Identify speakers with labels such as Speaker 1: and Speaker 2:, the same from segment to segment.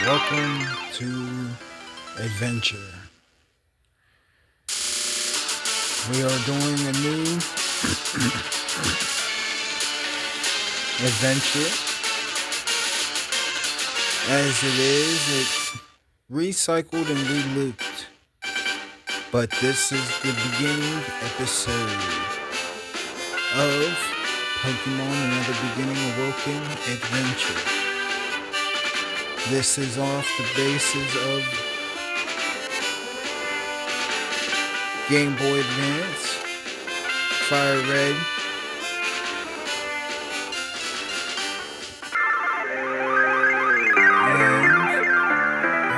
Speaker 1: Welcome to Adventure. We are doing a new adventure. As it is, it's recycled and re-looped. But this is the beginning episode of Pokemon Another Beginning Awoken Adventure. This is off the basis of Game Boy Advance, Fire Red, and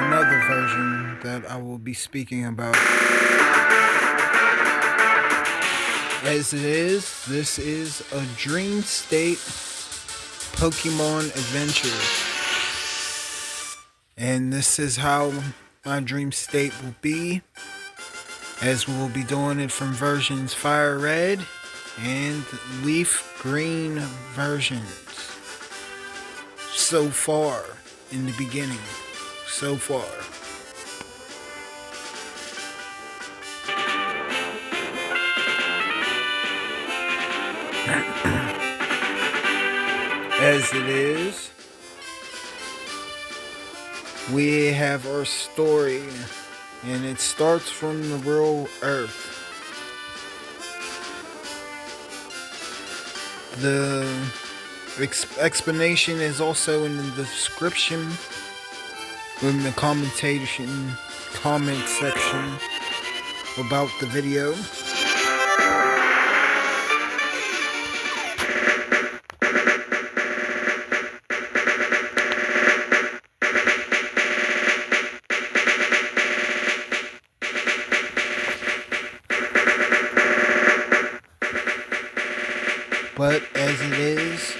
Speaker 1: another version that I will be speaking about. As it is, this is a Dream State Pokemon Adventure. And this is how my dream state will be, as we will be doing it from versions Fire Red and Leaf Green versions. So far, in the beginning, so far. As it is, we have our story, and it starts from the real Earth. The explanation is also in the description, in the comment section about the video. But as it is,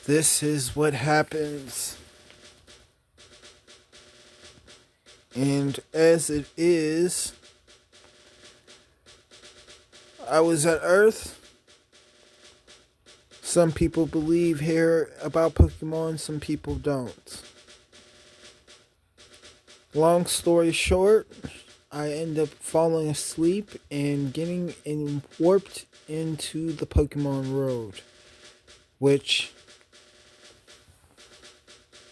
Speaker 1: this is what happens. And as it is, I was at Earth. Some people believe here about Pokemon, some people don't. Long story short, I end up falling asleep and getting warped into the Pokémon World, which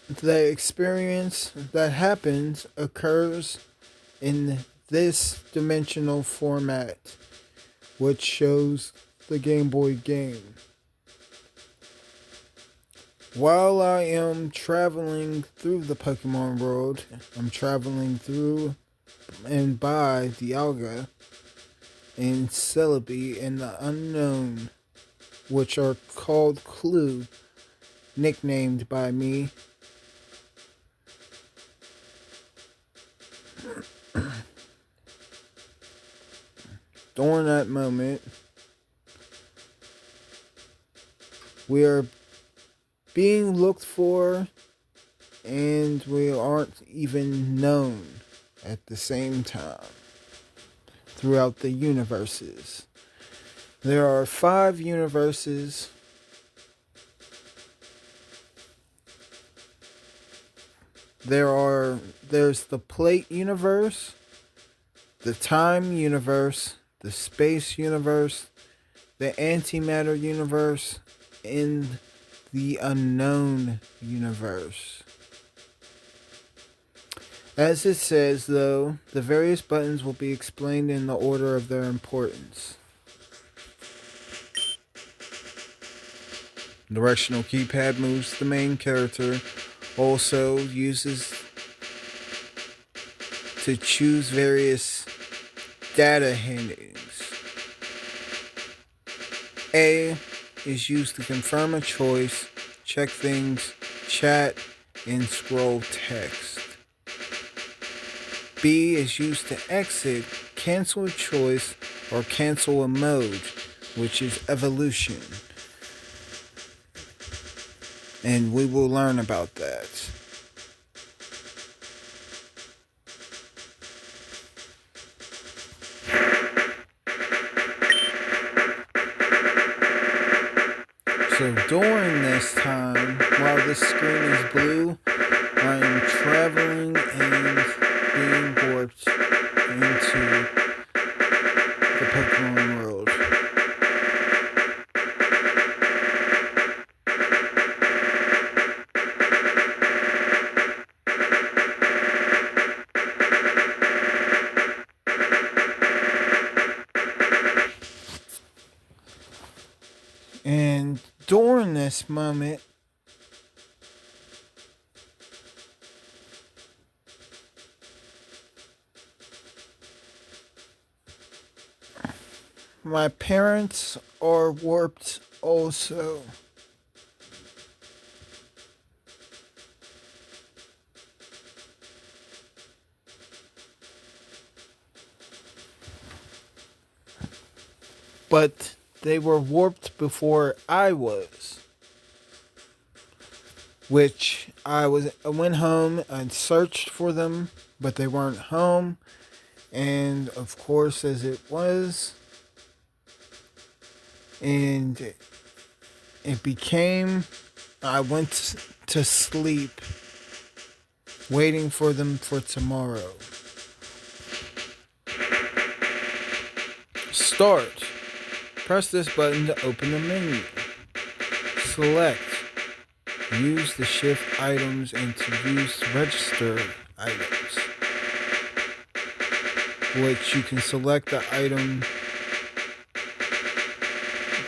Speaker 1: the experience that happens occurs in this dimensional format, which shows the Game Boy game. While I am traveling through the Pokemon World, I'm traveling through and by Dialga and Celebi and the Unknown, which are called Clue, nicknamed by me. During that moment, we are being looked for, and we aren't even known at the same time throughout the universes. There are 5 universes. There's the Plate universe, the Time universe, the Space universe, the Antimatter universe, and the Unknown universe. As it says, though, the various buttons will be explained in the order of their importance. Directional keypad moves the main character, also uses to choose various data headings. A is used to confirm a choice, check things, chat, and scroll text. B is used to exit, cancel a choice, or cancel a mode, which is evolution. And we will learn about that. So during this time, while this screen is blue, I am traveling and being warped into the Pokémon world. And during this moment, my parents are warped also. But they were warped before I was. Which I went home and searched for them, but they weren't home. And of course, as it was, and it became, I went to sleep, waiting for them for tomorrow. Start. Press this button to open the menu. Select. Use the shift items and to use register items, which you can select the item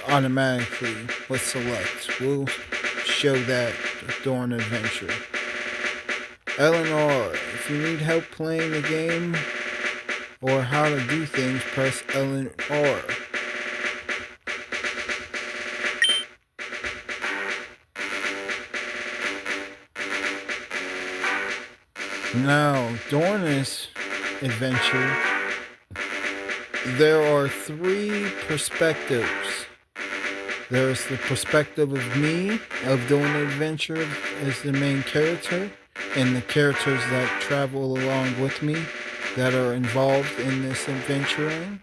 Speaker 1: automatically with select. We'll show that during adventure. L and R. If you need help playing the game or how to do things, press L and R. Now, during this adventure, there are 3 perspectives. There's the perspective of me, of doing the adventure as the main character, and the characters that travel along with me that are involved in this adventuring.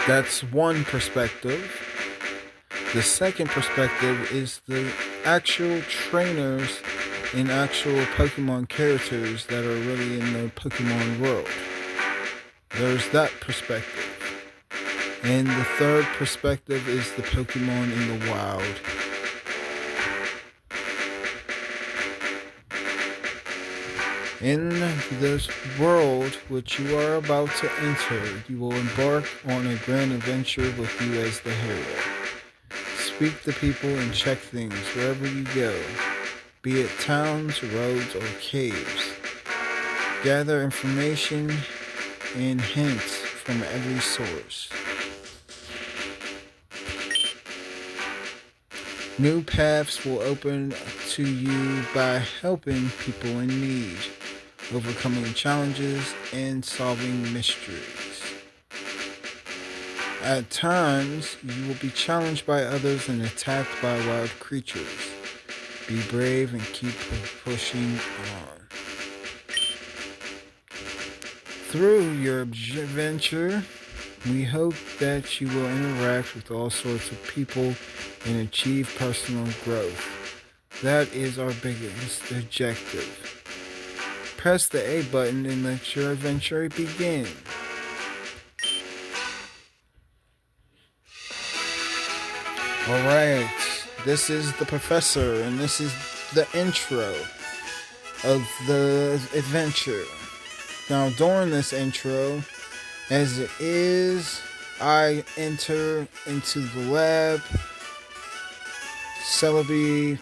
Speaker 1: That's one perspective. The second perspective is the actual trainers and actual Pokemon characters that are really in the Pokemon world. There's that perspective. And the third perspective is the Pokemon in the wild. In this world which you are about to enter, you will embark on a grand adventure with you as the hero. Speak to people and check things wherever you go, be it towns, roads, or caves. Gather information and hints from every source. New paths will open to you by helping people in need, overcoming challenges, and solving mysteries. At times, you will be challenged by others and attacked by wild creatures. Be brave and keep pushing on. Through your adventure, we hope that you will interact with all sorts of people and achieve personal growth. That is our biggest objective. Press the A button and let your adventure begin. Alright, this is the professor, and this is the intro of the adventure. Now, during this intro, as it is, I enter into the lab. Celebi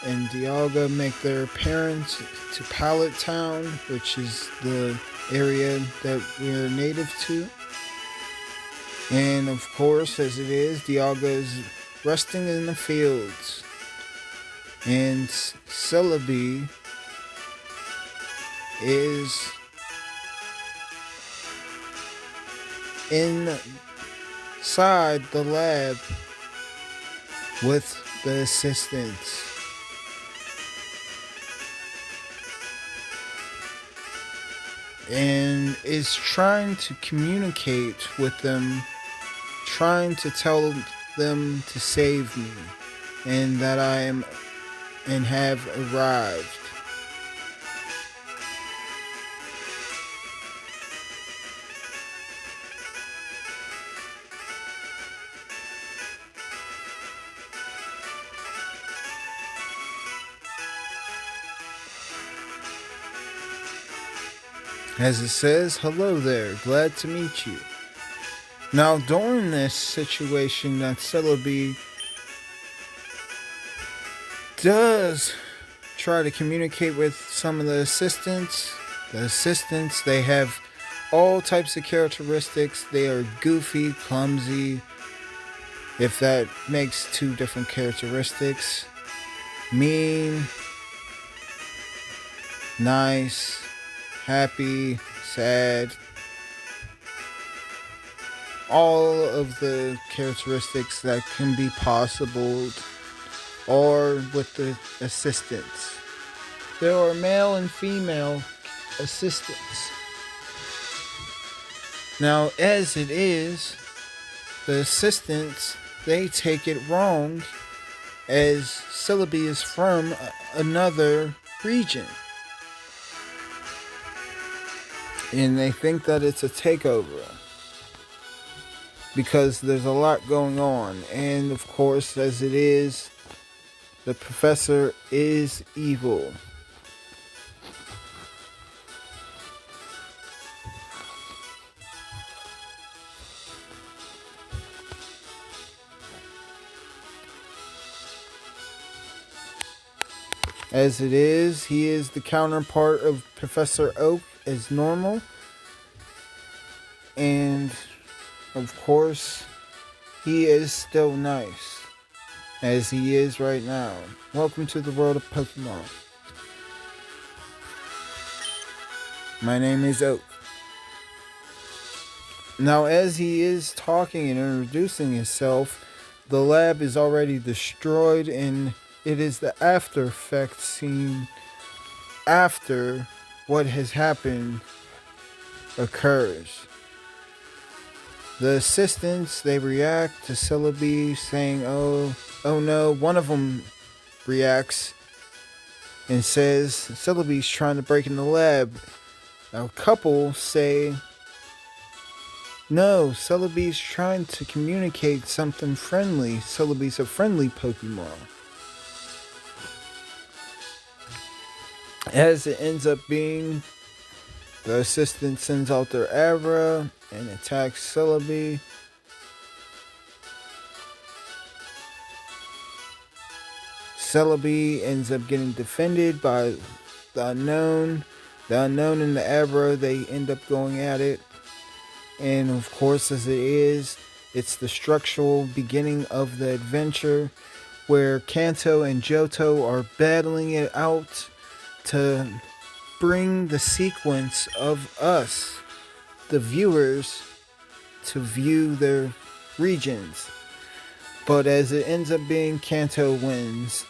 Speaker 1: and Dialga make their appearance to Pallet Town, which is the area that we're native to. And of course, as it is, Dialga is resting in the fields. And Celebi is inside the lab with the assistants. And is trying to communicate with them, trying to tell them to save me, and that I am and have arrived. As it says, hello there, glad to meet you. Now, during this situation that Celebi does try to communicate with some of the assistants. The assistants, they have all types of characteristics. They are goofy, clumsy, if that makes two different characteristics. Mean, nice, happy, sad. All of the characteristics that can be possible or with the assistants. There are male and female assistants. Now, as it is, the assistants, they take it wrong, as Celebi is from another region. And they think that it's a takeover, because there's a lot going on. And of course, as it is, the professor is evil. As it is, he is the counterpart of Professor Oak as normal. And of course, he is still nice, as he is right now. Welcome to the world of Pokemon. My name is Oak. Now, as he is talking and introducing himself, the lab is already destroyed, and it is the after effect scene after what has happened occurs. The assistants, they react to Celebi saying, oh no. One of them reacts and says, Celebi's trying to break in the lab. Now, a couple say, no, Celebi's trying to communicate something friendly. Celebi's a friendly Pokemon. As it ends up being, the assistant sends out their Abra and attacks Celebi. Celebi ends up getting defended by the Unknown. The Unknown and the Abra, they end up going at it. And of course, as it is, it's the structural beginning of the adventure, where Kanto and Johto are battling it out to bring the sequence of us, the viewers, to view their regions. But as it ends up being, Kanto wins,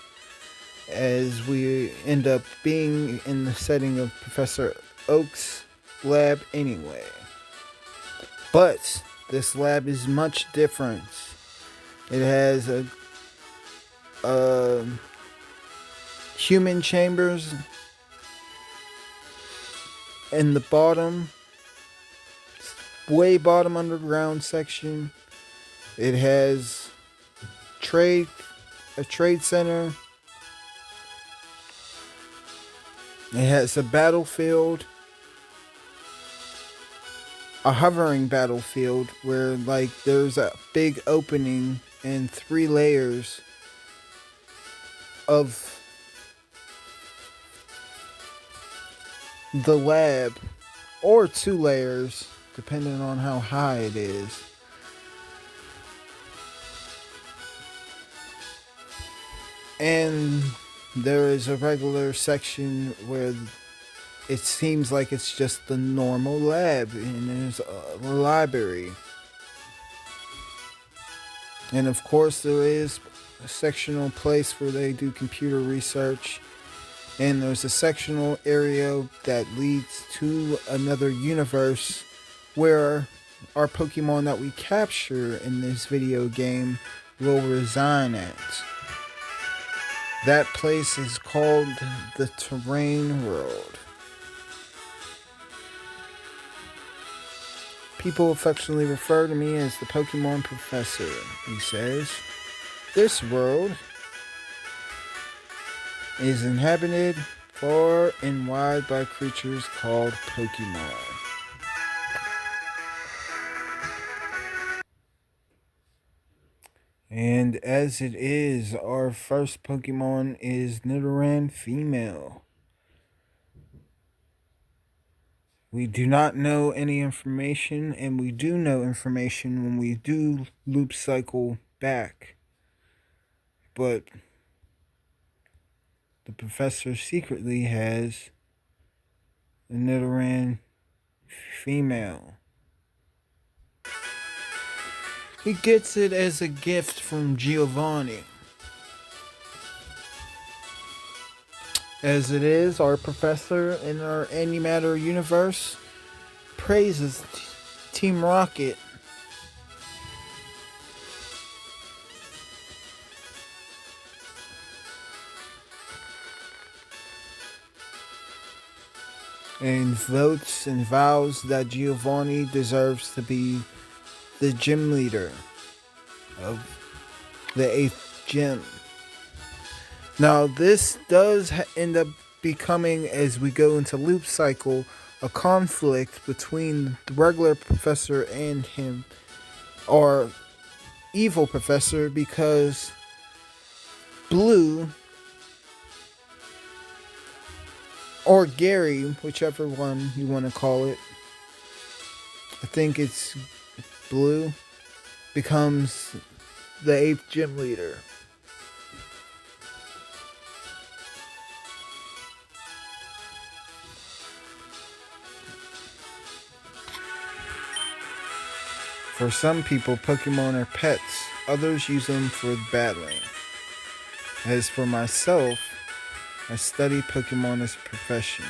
Speaker 1: as we end up being in the setting of Professor Oak's lab anyway. But this lab is much different. It has a human chambers in the bottom, way bottom underground section. It has a trade center. It has a battlefield, a hovering battlefield, where like there's a big opening and 3 layers of the lab, or 2 layers depending on how high it is. And there is a regular section where it seems like it's just the normal lab, and there's a library. And of course there is a sectional place where they do computer research. And there's a sectional area that leads to another universe where our Pokemon that we capture in this video game will reside at. That place is called the Terrain World. People affectionately refer to me as the Pokemon Professor, he says. This world is inhabited far and wide by creatures called Pokemon. And as it is, our first Pokemon is Nidoran female. We do not know any information, and we do know information when we do loop cycle back. But the professor secretly has a Nidoran female. He gets it as a gift from Giovanni. As it is, our professor in our Antimatter universe praises Team Rocket. And votes and vows that Giovanni deserves to be the gym leader of the 8th gym. Now, this does end up becoming, as we go into loop cycle, a conflict between the regular professor and him, or evil professor, because Blue, or Gary, whichever one you want to call it, I think it's Blue, becomes the 8th gym leader. For some people, Pokemon are pets. Others use them for battling. As for myself, I study Pokemon as a profession.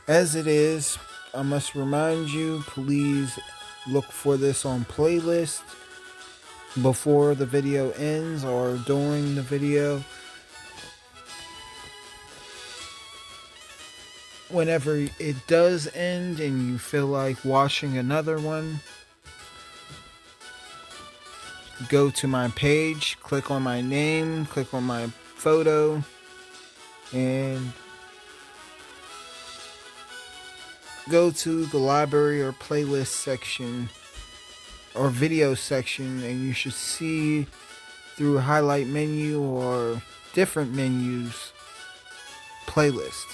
Speaker 1: As it is, I must remind you, please look for this on playlist before the video ends or during the video. Whenever it does end and you feel like watching another one, go to my page, click on my name, click on my photo, and go to the library or playlist section or video section, and you should see through a highlight menu or different menus playlist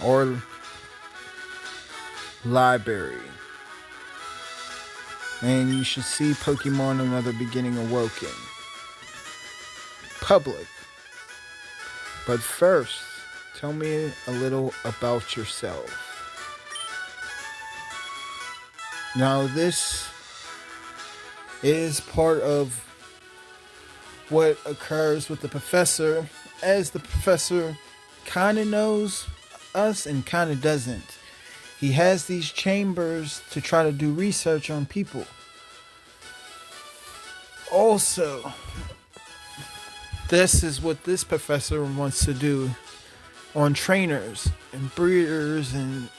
Speaker 1: or library. And you should see Pokemon Another Beginning Awoken. Public. But first, tell me a little about yourself. Now, this is part of what occurs with the professor, as the professor kind of knows us and kind of doesn't. He has these chambers to try to do research on people. Also, this is what this professor wants to do on trainers and breeders and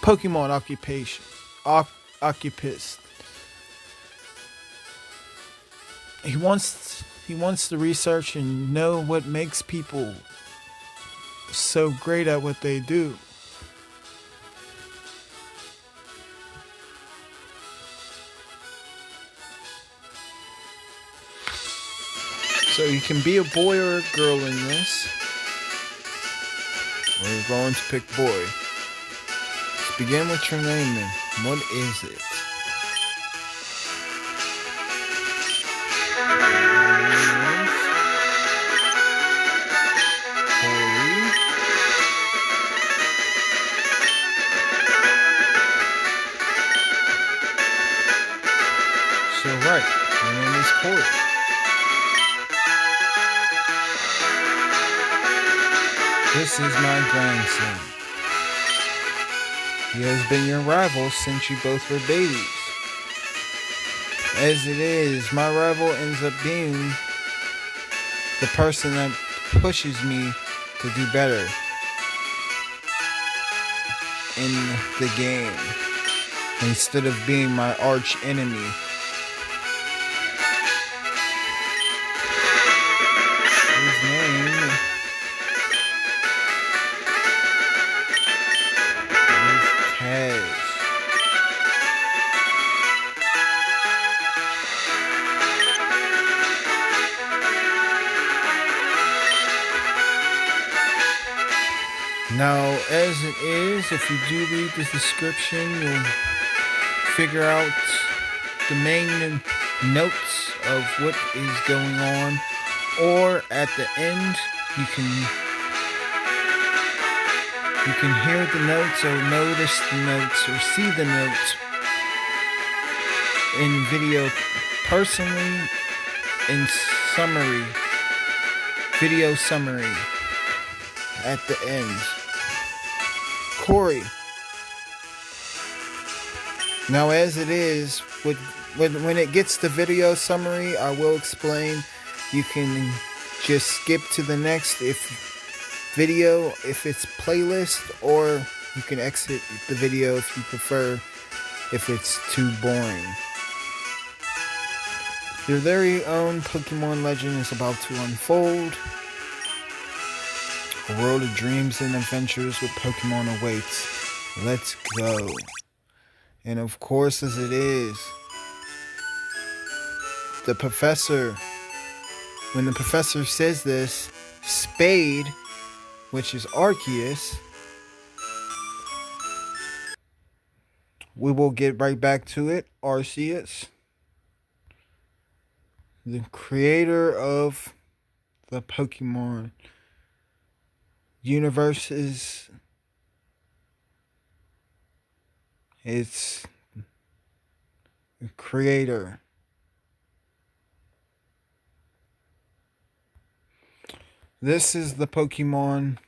Speaker 1: Pokemon occupists. He wants to research and know what makes people so great at what they do. So you can be a boy or a girl in this. We're going to pick boy. Let's begin with your name then. What is it? Corey. So right, your name is Corey. This is my grandson. He has been your rival since you both were babies. As it is, my rival ends up being the person that pushes me to do better in the game instead of being my arch enemy. His name is Tazz. Now, as it is, if you do read the description, you'll figure out the main notes of what is going on, or at the end, you can hear the notes or notice the notes or see the notes in video personally in summary, video summary at the end. Corey. Now, as it is, when it gets to video summary, I will explain. You can just skip to the next video if it's playlist, or you can exit the video if you prefer, if it's too boring. Your very own Pokemon legend is about to unfold. A world of dreams and adventures with Pokemon awaits. Let's go. And of course, as it is, the professor, when the professor says this, Spade, which is Arceus, we will get right back to it. Arceus, the creator of the Pokemon universes, it's the creator. This is the Pokemon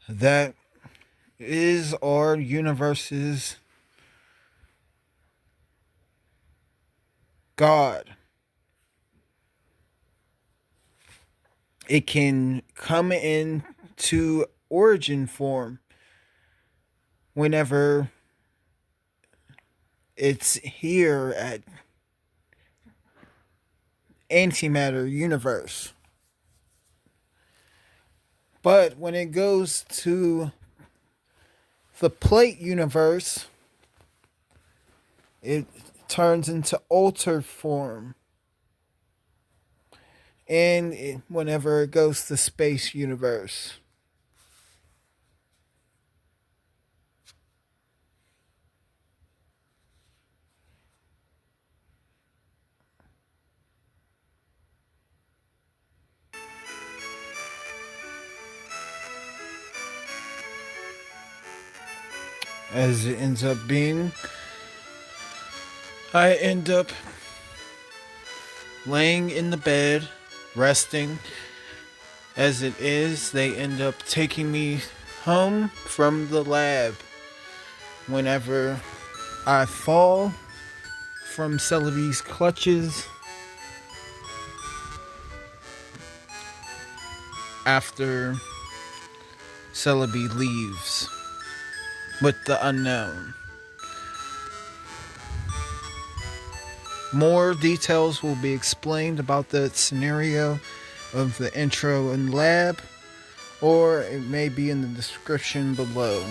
Speaker 1: that is our universe's God. It can come into origin form whenever it's here at Antimatter universe. But when it goes to the Plate universe, it turns into altered form. And whenever it goes to Space universe. As it ends up being, I end up laying in the bed, resting. As it is, they end up taking me home from the lab. Whenever I fall from Celebi's clutches, after Celebi leaves with the unknown. More details will be explained about the scenario of the intro and lab, or it may be in the description below.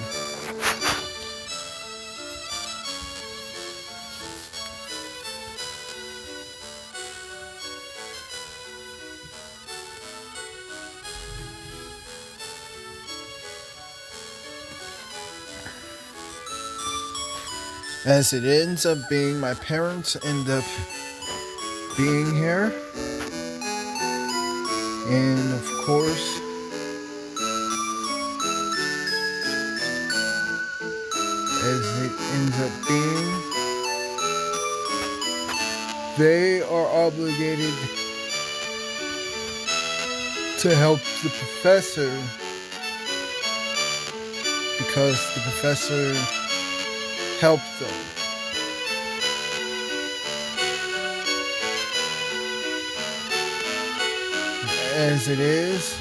Speaker 1: As it ends up being, my parents end up being here. And of course, as it ends up being, they are obligated to help the professor, because the professor help them. as it is.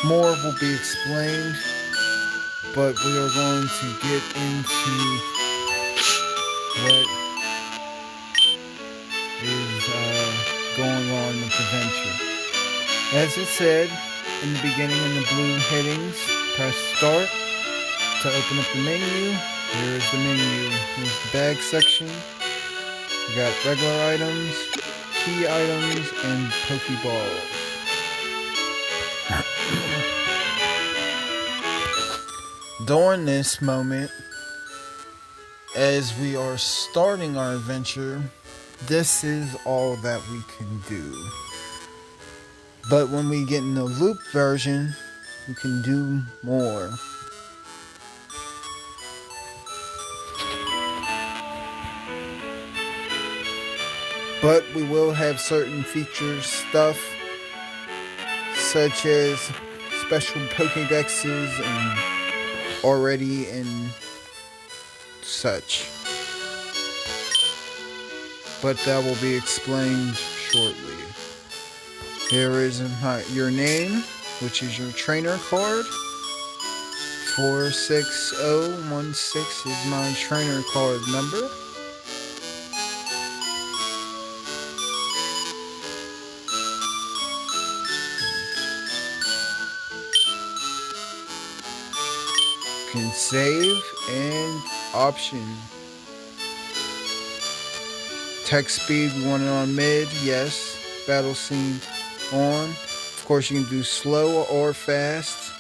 Speaker 1: More will be explained, but we are going to get into what is going on with the venture. As it said in the beginning in the blue headings, press start to open up the menu. Here is the menu. Here's the bag section. You got regular items, key items, and Pokeballs. During this moment, as we are starting our adventure, this is all that we can do. But when we get in the loop version, we can do more. But we will have certain features, stuff, such as special Pokédexes and already and such. But that will be explained shortly. Here is your name, which is your trainer card. 46016 is my trainer card number. You can save and option. Text speed, we want it on mid, yes. Battle scene on. Of course, you can do slow or fast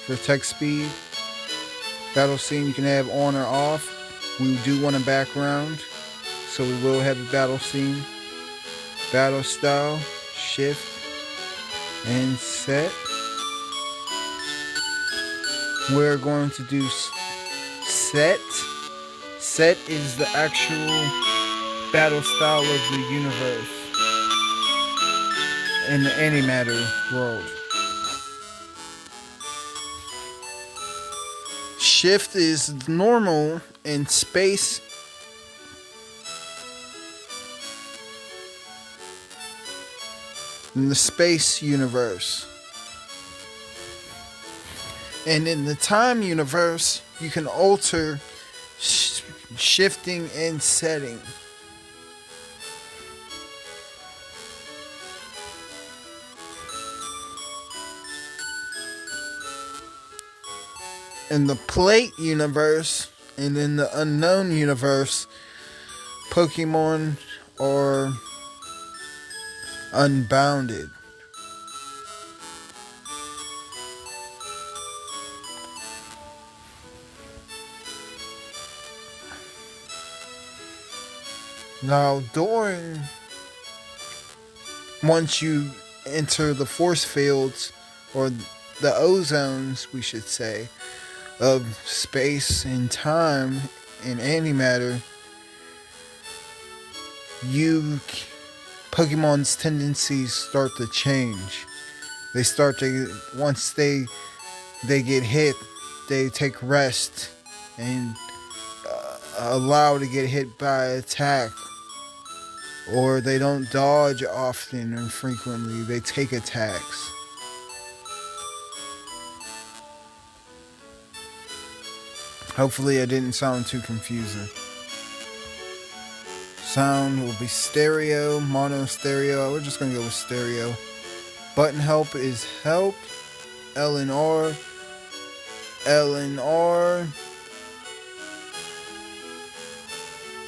Speaker 1: for text speed. Battle scene you can have on or off. We do want a background, so we will have a battle scene. Battle style, shift, and set. We're going to do set. Set is the actual battle style of the universe in the Antimatter world. Shift is normal in space. In the space universe. And in the time universe, you can alter shifting and setting. In the plate universe and in the unknown universe, Pokemon are unbounded. Now, once you enter the force fields, or the ozones, we should say, of space and time and antimatter, Pokemon's tendencies start to change. They start to, once they get hit, they take rest and allow to get hit by attack. Or they don't dodge often and frequently, they take attacks. Hopefully I didn't sound too confusing. Sound will be stereo, mono stereo. We're just going to go with stereo. Button help is help. L and R. L and R.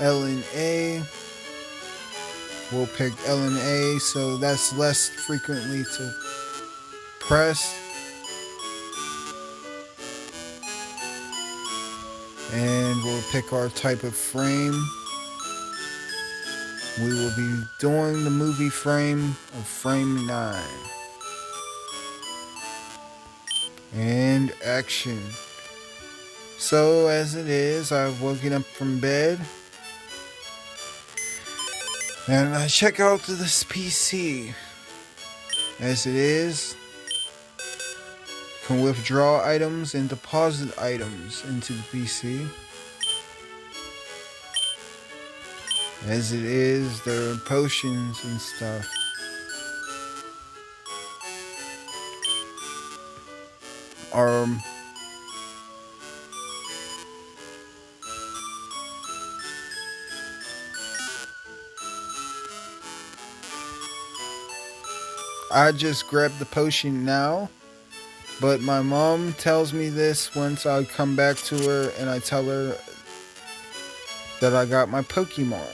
Speaker 1: L and A. We'll pick L and A, so that's less frequently to press. And we'll pick our type of frame. We will be doing the movie frame of frame 9. And action. So as it is, I've woken up from bed. And I check out to this PC. As it is, can withdraw items and deposit items into the PC. As it is, there are potions and stuff. I just grabbed the potion now, but my mom tells me this once I come back to her and I tell her that I got my Pokemon.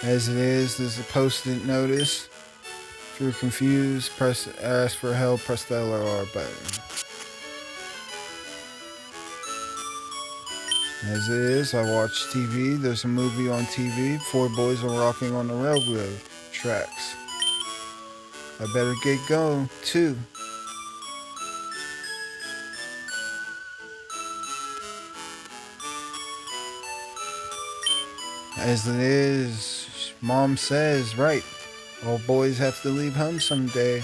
Speaker 1: As it is, there's a post-it notice. If you're confused, ask for help, press the LR button. As it is, I watch TV. There's a movie on TV. 4 boys are rocking on the railroad tracks. I better get going, too. As it is, Mom says, right, all boys have to leave home someday.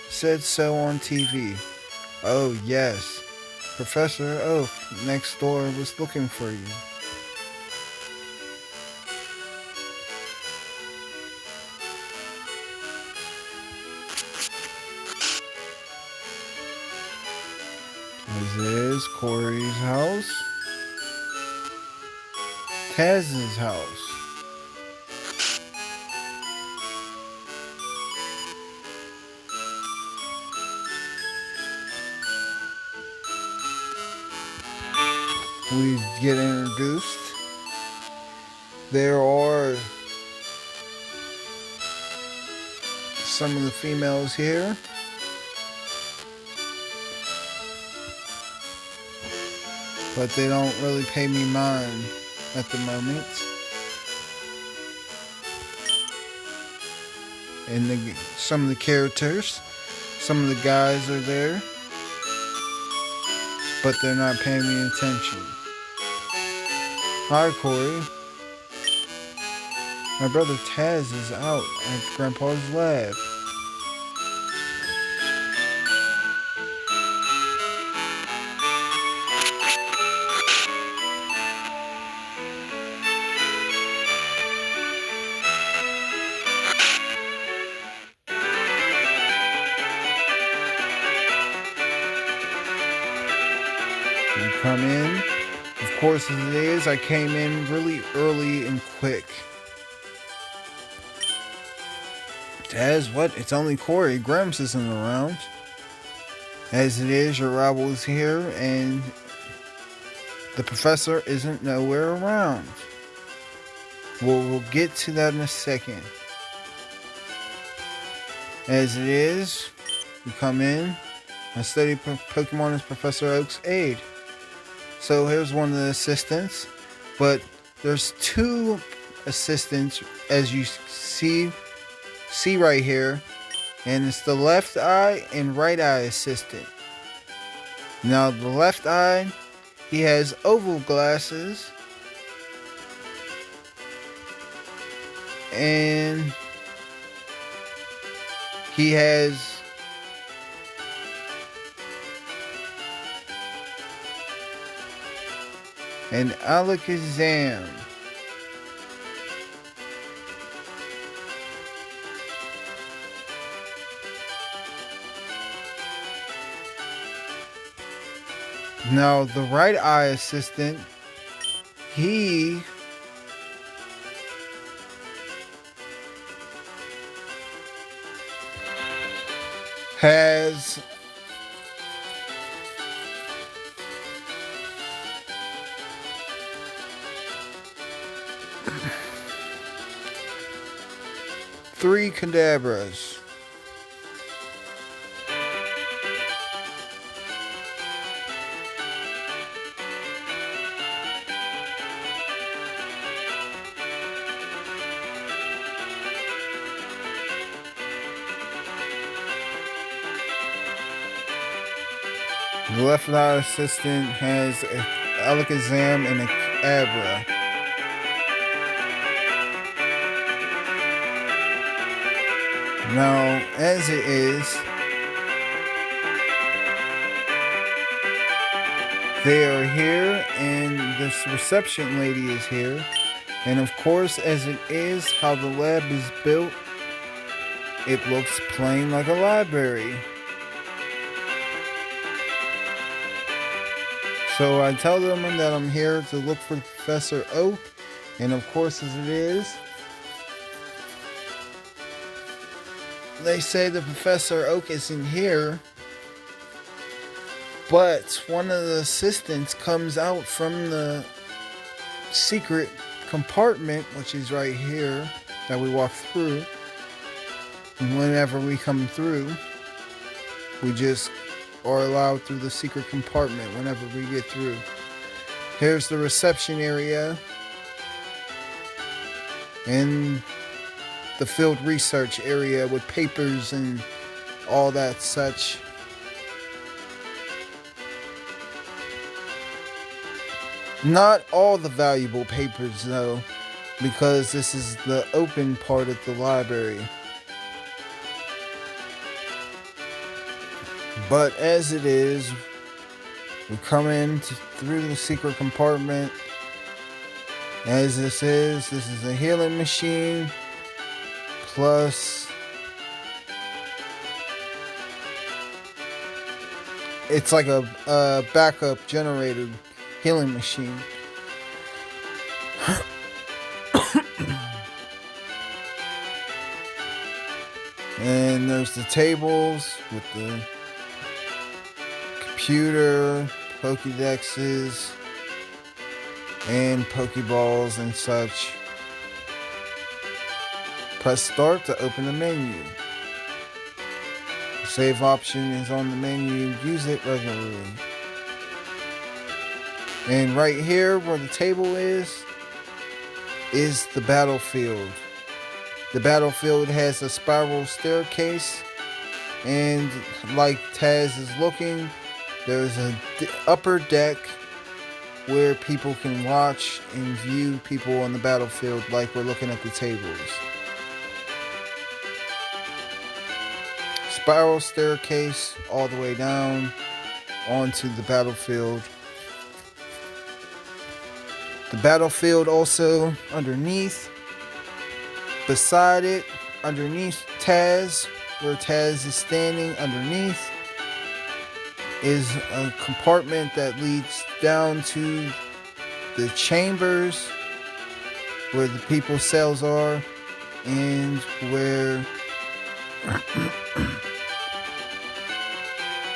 Speaker 1: Said so on TV. Oh, yes. Professor Oak next door was looking for you. As it is, Corey's house. Tazz's house. We get introduced. There are some of the females here. But they don't really pay me mind at the moment. And some of the characters, some of the guys are there, but they're not paying me attention. Hi, Corey. My brother Tazz is out at Grandpa's lab. You come in. Of course, as it is, I came in really early and quick. Dazz, what? It's only Corey. Gramps isn't around. As it is, your rival is here, and the professor isn't nowhere around. We'll get to that in a second. As it is, you come in. I study Pokemon as Professor Oak's aide. So here's one of the assistants, but there's 2 assistants, as you see right here, and it's the left eye and right eye assistant. Now the left eye, he has oval glasses, and he has an Alakazam. Now the right eye assistant, he has three Kadabras. The left eye assistant has an Alakazam and a Abra. Now, as it is, they are here, and this reception lady is here. And of course, as it is, how the lab is built, it looks plain like a library. So I tell them that I'm here to look for Professor Oak, and of course, as it is, they say that Professor Oak isn't here, but one of the assistants comes out from the secret compartment, which is right here, that we walk through. And whenever we come through, we just are allowed through the secret compartment whenever we get through. Here's the reception area and the field research area with papers and all that such. Not all the valuable papers though, because this is the open part of the library. But as it is, we come in through the secret compartment. As this is a healing machine, plus it's like a backup generator healing machine. And there's the tables with the computer, Pokédexes, and Pokeballs and such. Press start to open the menu. The save option is on the menu. Use it regularly. And right here where the table is the battlefield. The battlefield has a spiral staircase, and like Tazz is looking, there's an upper deck where people can watch and view people on the battlefield like we're looking at the tables. Spiral staircase all the way down onto the battlefield. The battlefield also underneath, beside it, underneath Tazz, where Tazz is standing underneath, is a compartment that leads down to the chambers where the people's cells are, and where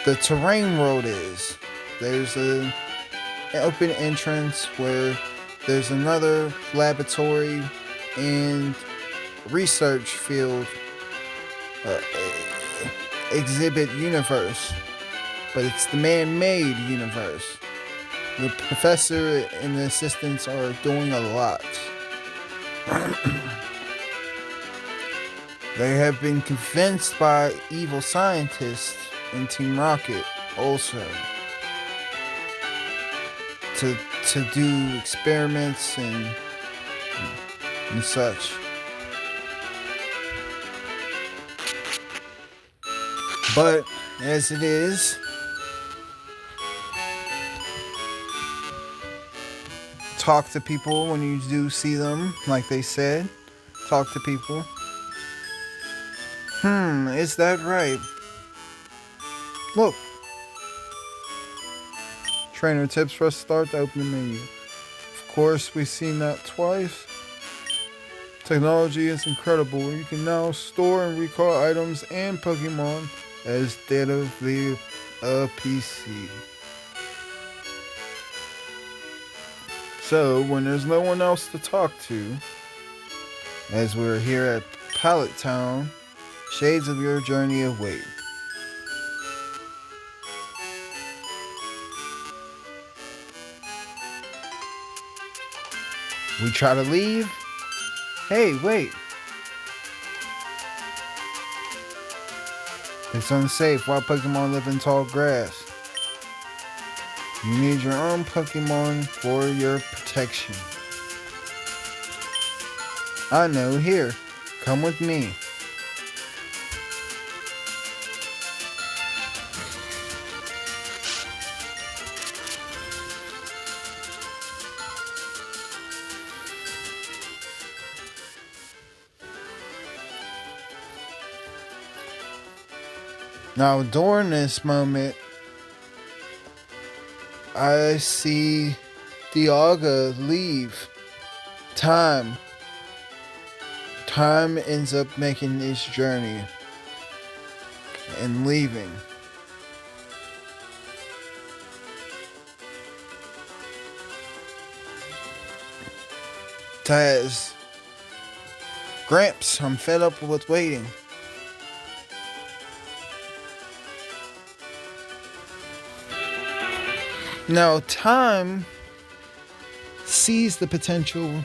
Speaker 1: the terrain world is. There's an open entrance where there's another laboratory and research field exhibit universe, but it's the man-made universe. The professor and the assistants are doing a lot. They have been convinced by evil scientists in Team Rocket also to do experiments and such. But as it is, talk to people when you do see them, like they said. Talk to people. Is that right? Look. Trainer tips, press start to open the menu. Of course, we've seen that twice. Technology is incredible. You can now store and recall items and Pokemon as data via a PC. So, when there's no one else to talk to, as we're here at Pallet Town, shades of your journey await. We try to leave. Hey, wait. It's unsafe. Wild Pokemon live in tall grass. You need your own Pokemon for your protection. I know. Here, come with me. Now, during this moment, I see Dialga leave. Time ends up making its journey and leaving. Tazz. Gramps, I'm fed up with waiting. Now, time sees the potential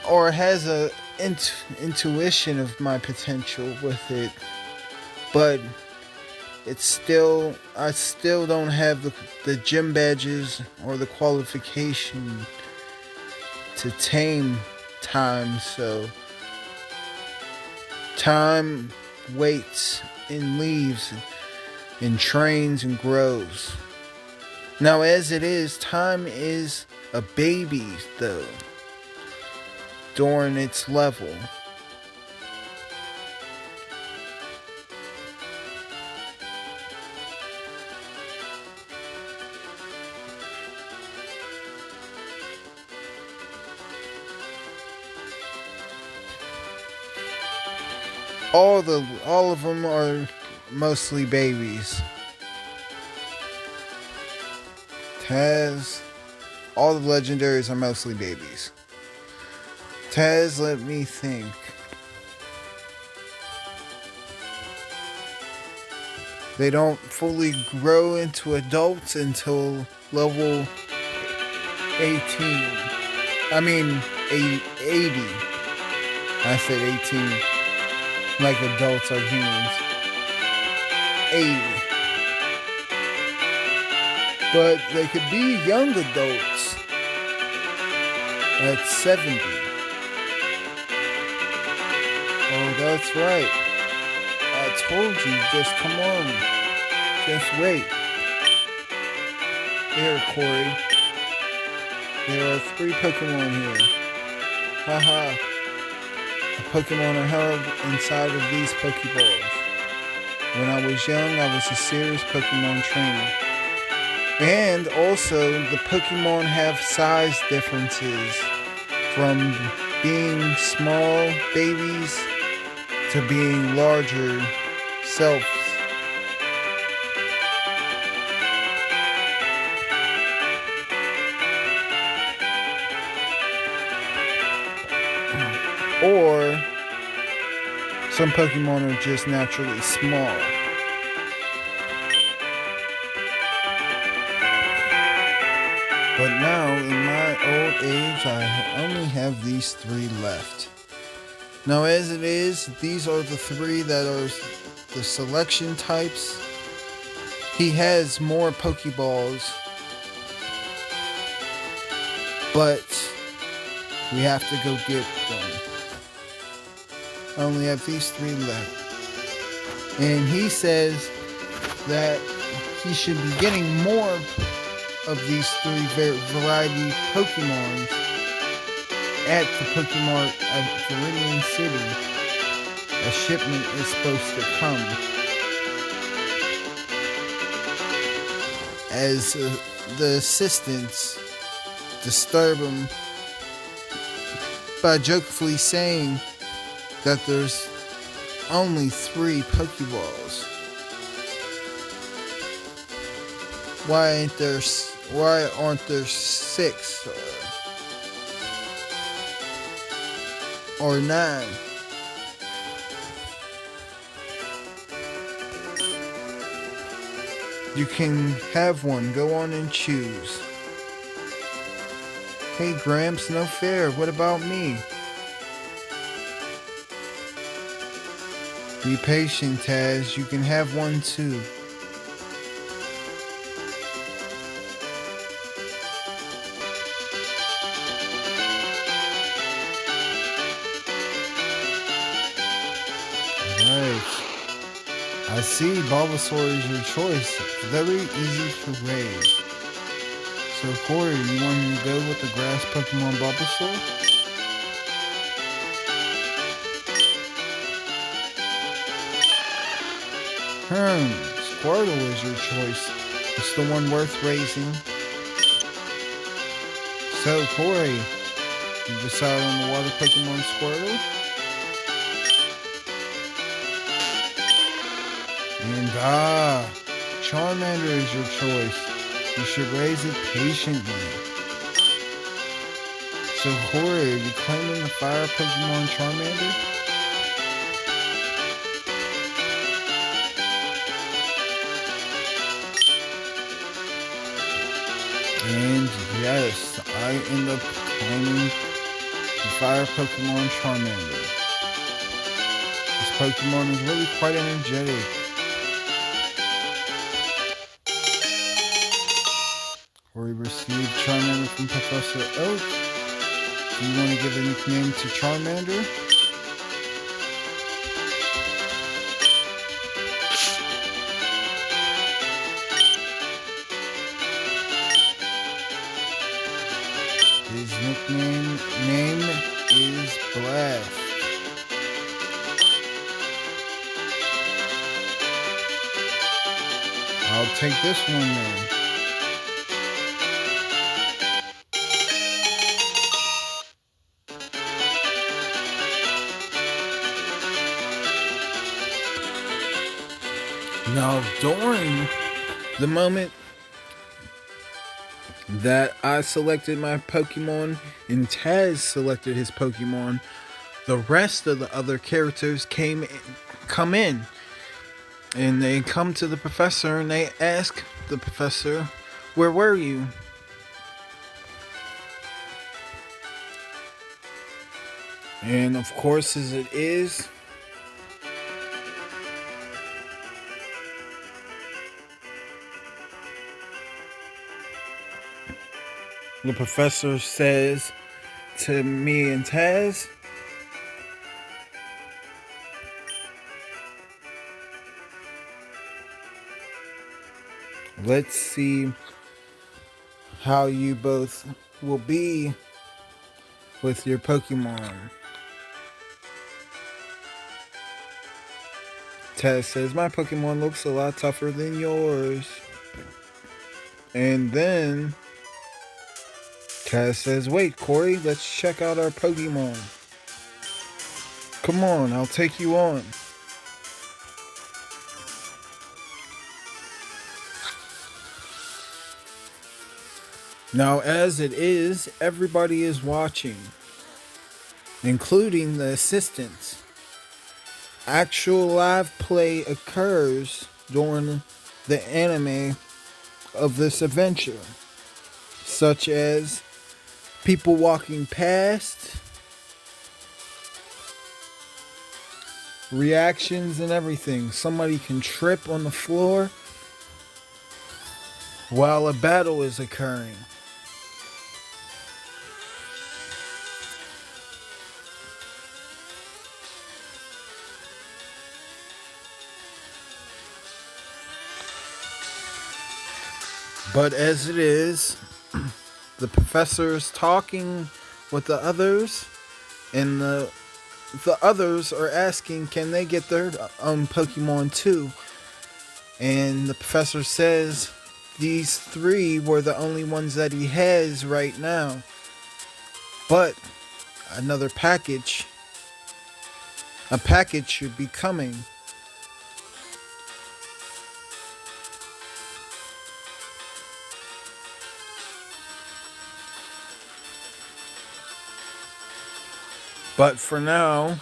Speaker 1: or has a intuition of my potential with it, but I still don't have the gym badges or the qualification to tame time, so time waits and leaves and trains and grows. Now, as it is, time is a baby, though, during its level. All of them are mostly babies. Tazz, all the legendaries are mostly babies. Tazz, let me think. They don't fully grow into adults until level 18. I mean, 80. I said 18. Like adults are humans. 80. But they could be young adults at 70. Oh, that's right. I told you, just come on. Just wait. Here, Corey. There are 3 Pokemon here. Haha. The Pokemon are held inside of these Pokeballs. When I was young, I was a serious Pokemon trainer. And also, the Pokemon have size differences from being small babies to being larger selves. Or some Pokemon are just naturally small. But now, in my old age, I only have these 3 left. Now, as it is, these are the 3 that are the selection types. He has more Pokeballs, but we have to go get them. I only have these 3 left. And he says that he should be getting more of these 3 variety Pokemon at the Pokemon at Viridian City. A shipment is supposed to come. As the assistants disturb him by jokingly saying that there's only 3 Pokeballs. Why aren't there 6 or 9? You can have one. Go on and choose. Hey Gramps, no fair. What about me? Be patient, Tazz. You can have one too. I see Bulbasaur is your choice. Very easy to raise. So Corey, you want me to go with the grass Pokemon Bulbasaur? Squirtle is your choice. It's the one worth raising. So, Corey, you decide on the water Pokemon Squirtle? And Charmander is your choice. You should raise it patiently. So, Corey, are you claiming the fire Pokemon Charmander? And yes, I end up claiming the fire Pokemon Charmander. This Pokemon is really quite energetic. We received Charmander from Professor Oak. Do you want to give a nickname to Charmander? His name is Blast. I'll take this one then. Now, during the moment that I selected my Pokemon and Tazz selected his Pokemon, the rest of the other characters come in. And they come to the professor and they ask the professor, "Where were you?" And of course, as it is, the professor says to me and Tazz, "Let's see how you both will be with your Pokemon." Tazz says, "My Pokemon looks a lot tougher than yours." And then Tazz says, "Wait, Corey, let's check out our Pokemon. Come on, I'll take you on." Now, as it is, everybody is watching, including the assistants. Actual live play occurs during the anime of this adventure, such as people walking past, reactions and everything. Somebody can trip on the floor while a battle is occurring. But as it is, the professor is talking with the others, and the others are asking, can they get their own Pokemon too? And the professor says these 3 were the only ones that he has right now. But a package should be coming. But for now,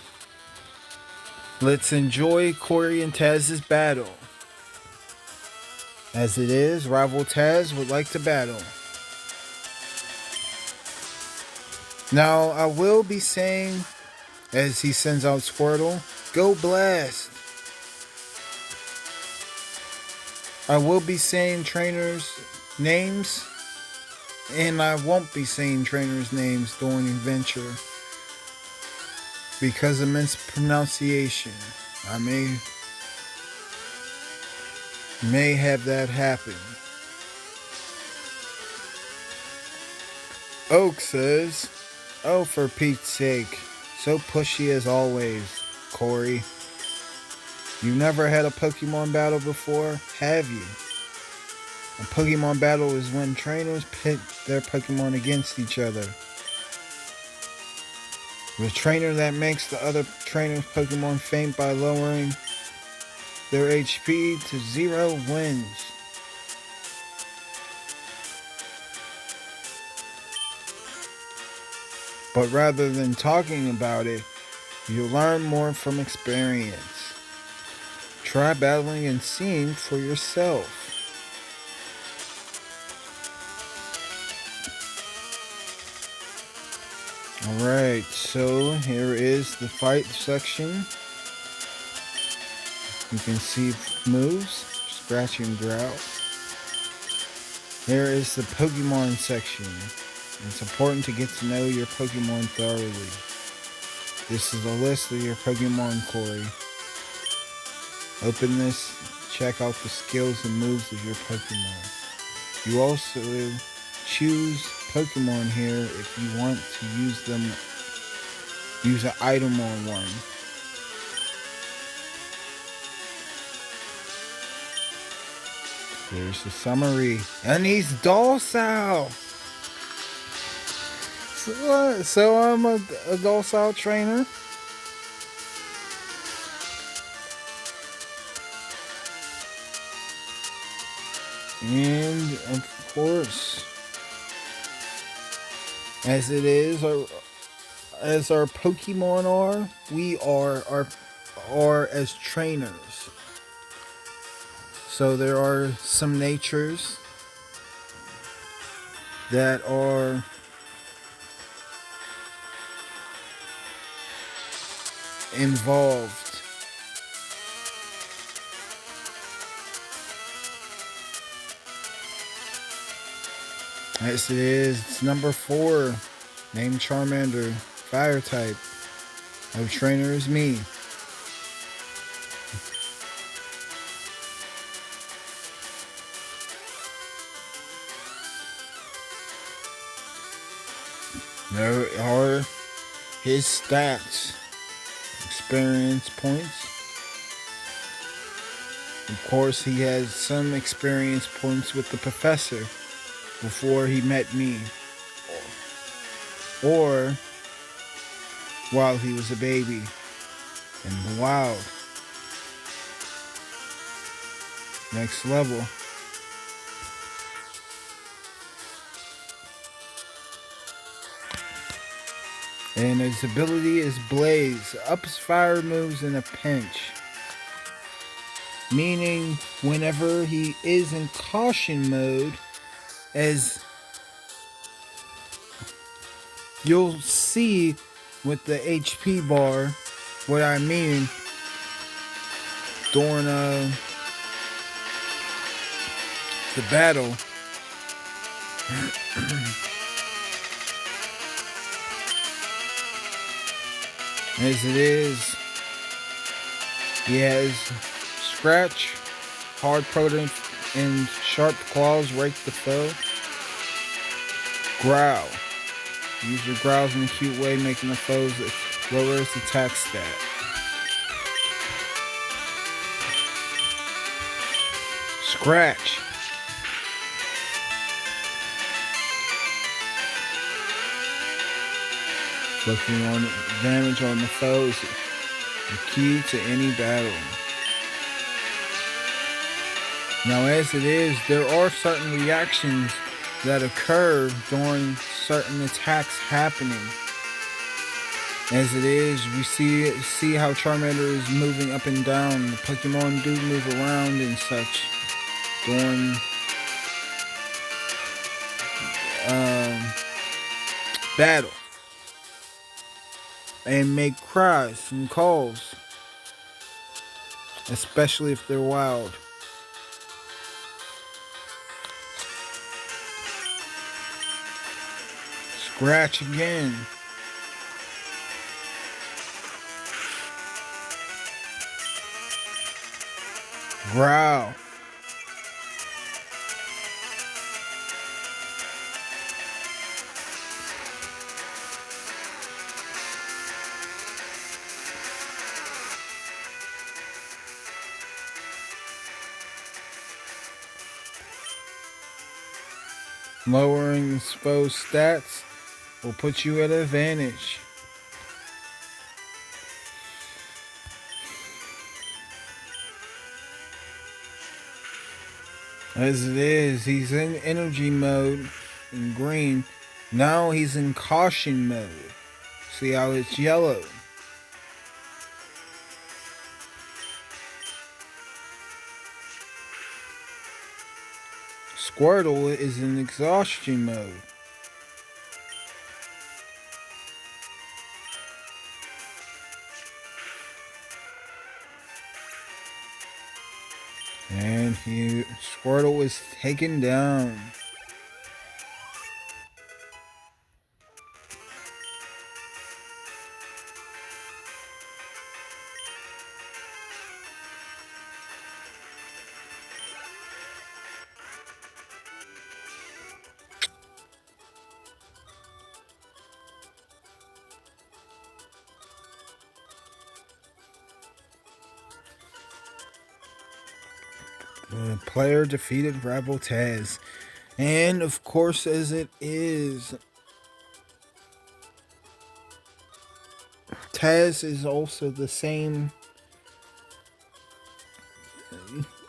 Speaker 1: let's enjoy Corey and Tazz's battle. As it is, rival Tazz would like to battle. Now, I will be saying, as he sends out Squirtle, "Go Blast." I will be saying trainers' names, and I won't be saying trainers' names during the adventure because of mispronunciation. I may have that happen. Oak says, "Oh, for Pete's sake, so pushy as always, Corey." You never had a Pokemon battle before, have you? A Pokemon battle is when trainers pit their Pokemon against each other. The trainer that makes the other trainer's Pokemon faint by lowering their HP to 0 wins. But rather than talking about it, you learn more from experience. Try battling and seeing for yourself. Alright, so here is the fight section. You can see moves, scratch and growl. Here is the Pokemon section. It's important to get to know your Pokemon thoroughly. This is a list of your Pokemon core. Open this, check out the skills and moves of your Pokemon. You also choose Pokemon here if you want to use an item on one. There's the summary. And he's docile! So I'm a docile trainer. And of course, as it is, as our Pokemon are, we are as trainers. So there are some natures that are involved. As it is, it's number 4. Named Charmander, fire type. Our trainer is me. There are his stats. Experience points. Of course, he has some experience points with the professor before he met me, or while he was a baby in the wild. Next level. And his ability is Blaze. Ups fire moves in a pinch. Meaning whenever he is in caution mode, as you'll see with the HP bar, what I mean during the battle. As it is, he has Scratch, Hard Protect, and Sharp Claws rake the foe. Growl. Use your growls in a cute way, making the foes lower its attack stat. Scratch. Inflicting on damage on the foes, the key to any battle. Now, as it is, there are certain reactions that occur during certain attacks happening. As it is, we see how Charmander is moving up and down. The Pokemon do move around and such during battle, and make cries and calls, especially if they're wild. Scratch again. Growl. Lowering Sphot's stats will put you at an advantage. As it is, he's in energy mode in green. Now he's in caution mode. See how it's yellow? Squirtle is in exhaustion mode. And Squirtle is taken down. The player defeated rival Tazz. And of course, as it is, Tazz is also the same.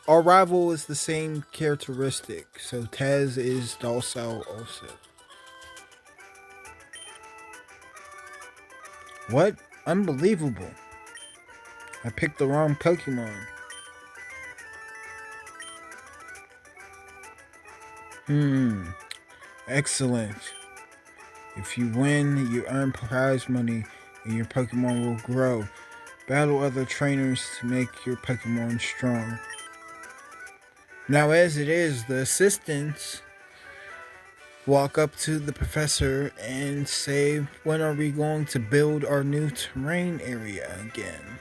Speaker 1: Our rival is the same characteristic, so Tazz is docile also. What? Unbelievable. I picked the wrong Pokemon. Excellent. If you win, you earn prize money and your Pokemon will grow. Battle other trainers to make your Pokemon strong. Now, as it is, the assistants walk up to the professor and say, when are we going to build our new terrain area again?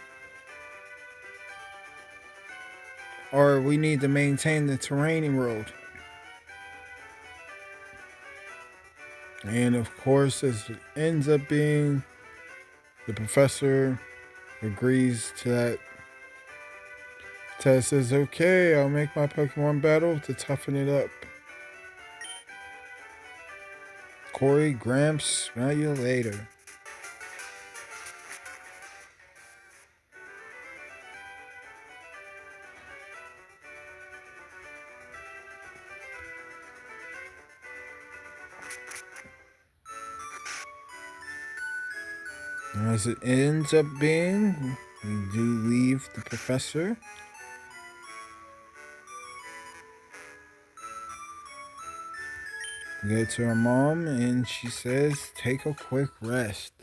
Speaker 1: Or we need to maintain the terrain world. And of course, as it ends up being, the professor agrees to that. Tazz says, okay, I'll make my Pokemon battle to toughen it up. Corey, Gramps, smell you later. As it ends up being, we do leave the professor. We go to our mom and she says, take a quick rest.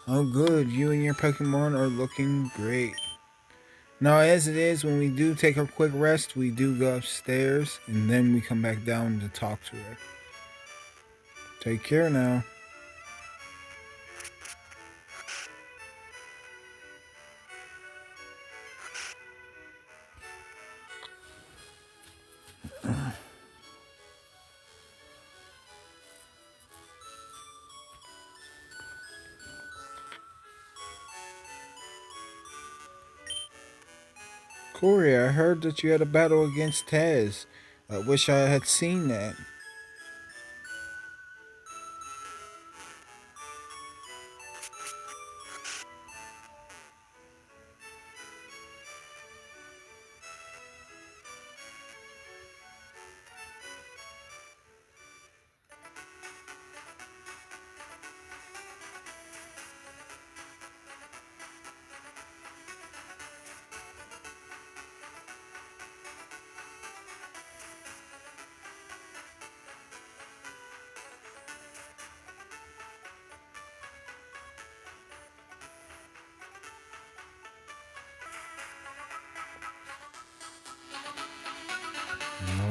Speaker 1: Oh good, you and your Pokemon are looking great. Now as it is, when we do take a quick rest, we do go upstairs and then we come back down to talk to her. Take care now. Corey, I heard that you had a battle against Tazz. I wish I had seen that.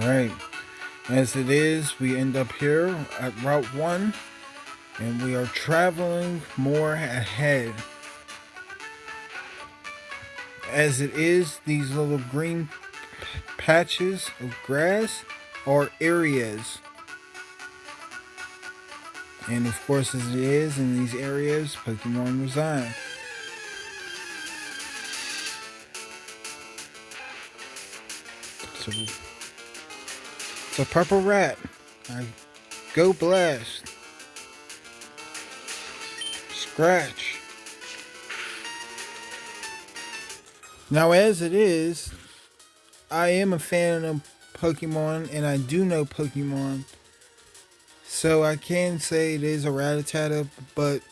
Speaker 1: Alright, as it is, we end up here at Route 1, and we are traveling more ahead. As it is, these little green patches of grass are areas. And of course, as it is, in these areas, Pokemon reside. So Purple Rat, I go blast. Scratch. Now as it is, I am a fan of Pokemon and I do know Pokemon. So I can say it is a Rattata, but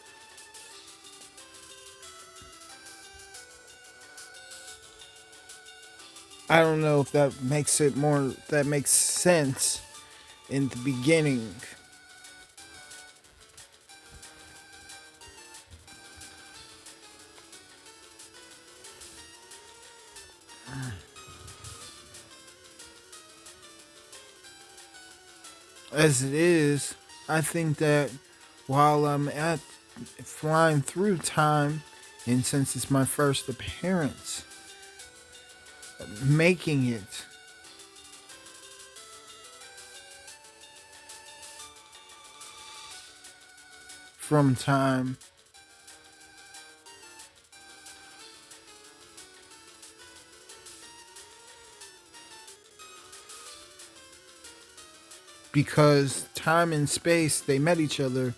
Speaker 1: I don't know if that makes sense in the beginning. As it is, I think that while I'm at flying through time, and since it's my first appearance, making it from time, because time and space, they met each other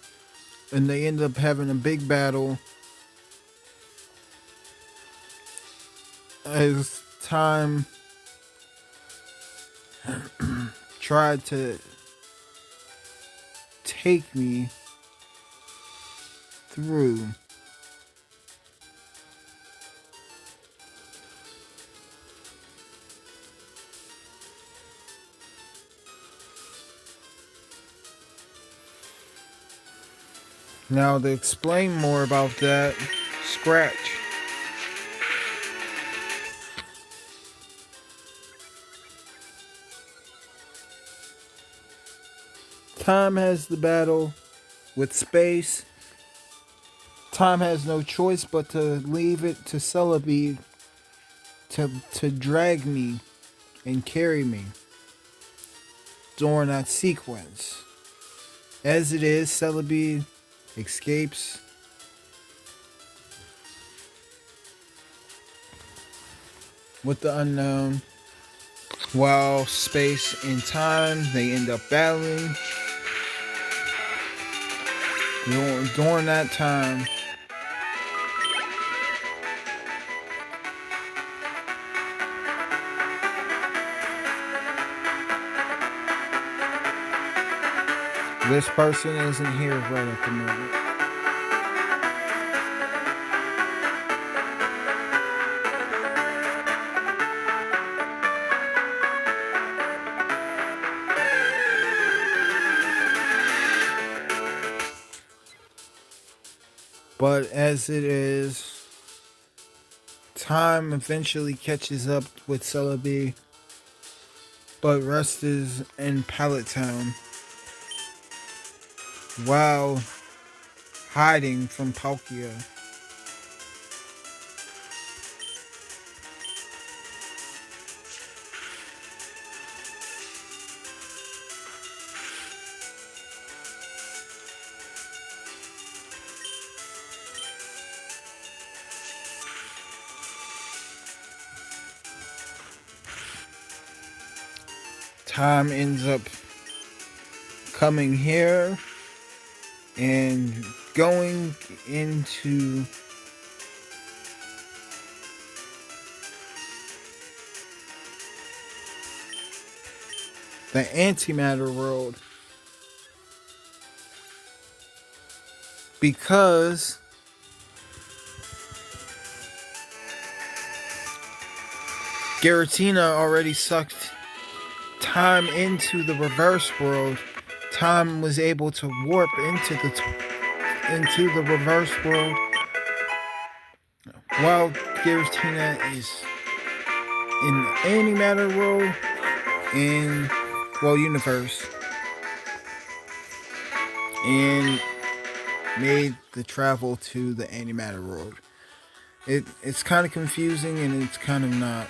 Speaker 1: and they end up having a big battle as time tried to take me through. Now to explain more about that, scratch. Time has the battle with space. Time has no choice but to leave it to Celebi to drag me and carry me during that sequence. As it is, Celebi escapes with the unknown, while space and time, they end up battling. During that time, this person isn't here right at the moment. But as it is, time eventually catches up with Celebi, but Rust is in Pallet Town while hiding from Palkia. Time ends up coming here and going into the Antimatter world because Giratina already sucked time into the reverse world. Time was able to warp into the reverse world while Giratina is in the Antimatter world universe, and made the travel to the Antimatter world. It's kind of confusing and it's kind of not.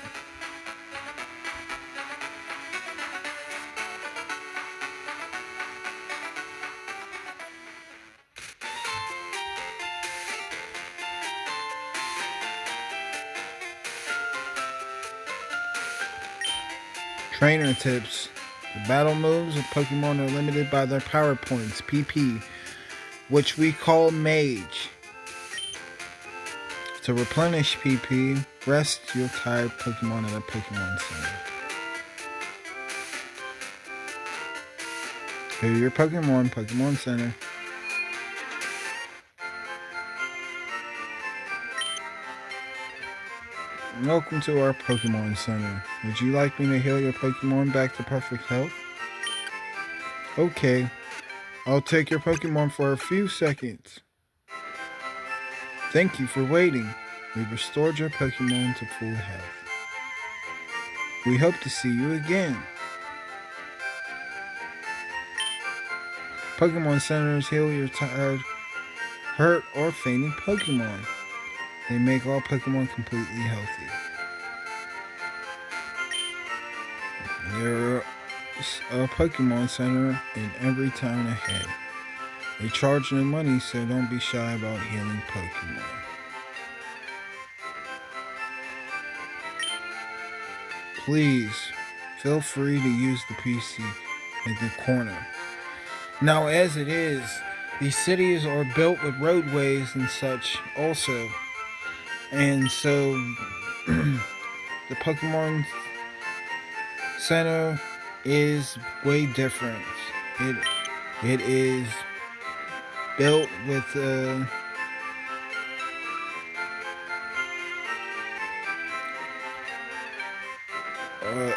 Speaker 1: Trainer tips. The battle moves of Pokemon are limited by their power points, PP, which we call Mage. To replenish PP, rest your tired Pokemon at a Pokemon Center. Here are your Pokemon Center. Welcome to our Pokemon Center. Would you like me to heal your Pokemon back to perfect health? Okay, I'll take your Pokemon for a few seconds. Thank you for waiting. We restored your Pokemon to full health. We hope to see you again. Pokemon Centers heal your tired, hurt, or fainting Pokemon. They make all Pokemon completely healthy. There is a Pokemon Center in every town ahead. They charge no money, so don't be shy about healing Pokemon. Please, feel free to use the PC at the corner. Now, as it is, these cities are built with roadways and such also. And so, the Pokemon Center is way different. It is built with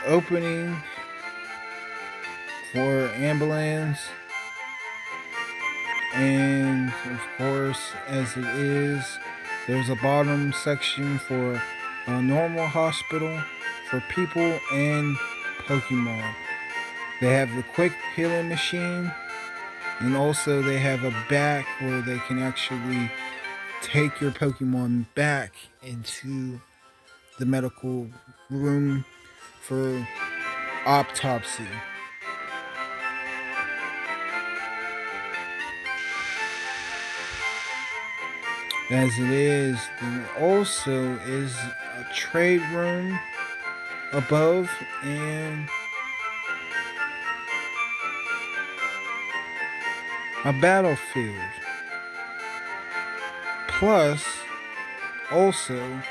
Speaker 1: opening for ambulance, and of course, as it is, there's a bottom section for a normal hospital for people and Pokemon. They have the quick healing machine, and also they have a back where they can actually take your Pokemon back into the medical room for autopsy. As it is, there also is a trade room above and a battlefield. Plus, also,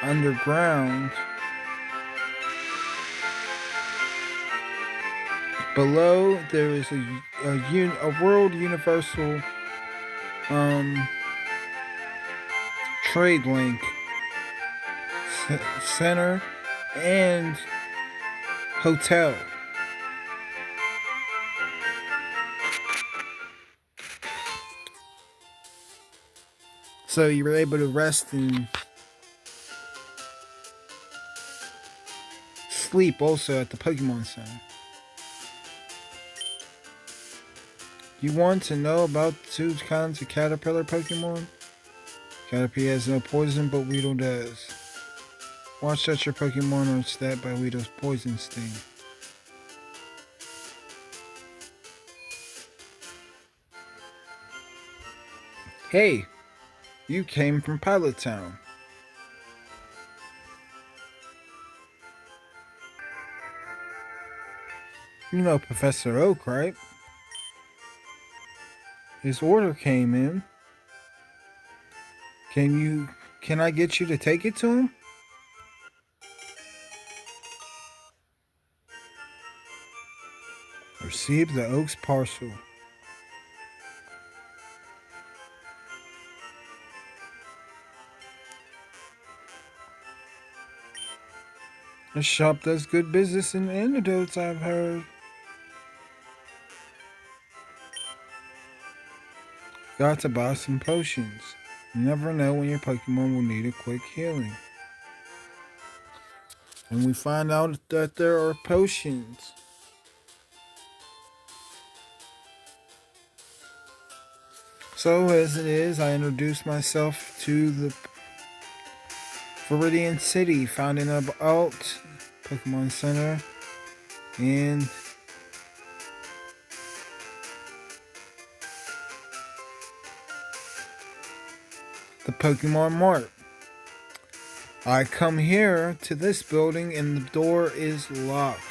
Speaker 1: underground, below, there is a World Universal Trade Link Center and hotel. So you were able to rest and sleep also at the Pokemon Center. You want to know about the two kinds of Caterpillar Pokemon? Caterpie has no poison, but Weedle does. Watch out your Pokemon are stabbed by Weedle's poison sting. Hey, you came from Pilot Town. You know Professor Oak, right? His order came in. Can I get you to take it to him? Receive the Oak's parcel. The shop does good business in antidotes, I've heard. Got to buy some potions. You never know when your Pokemon will need a quick healing. And we find out that there are potions. So as it is, I introduce myself to the Viridian City, finding about Pokemon Center and the Pokemon Mart. I come here to this building and the door is locked.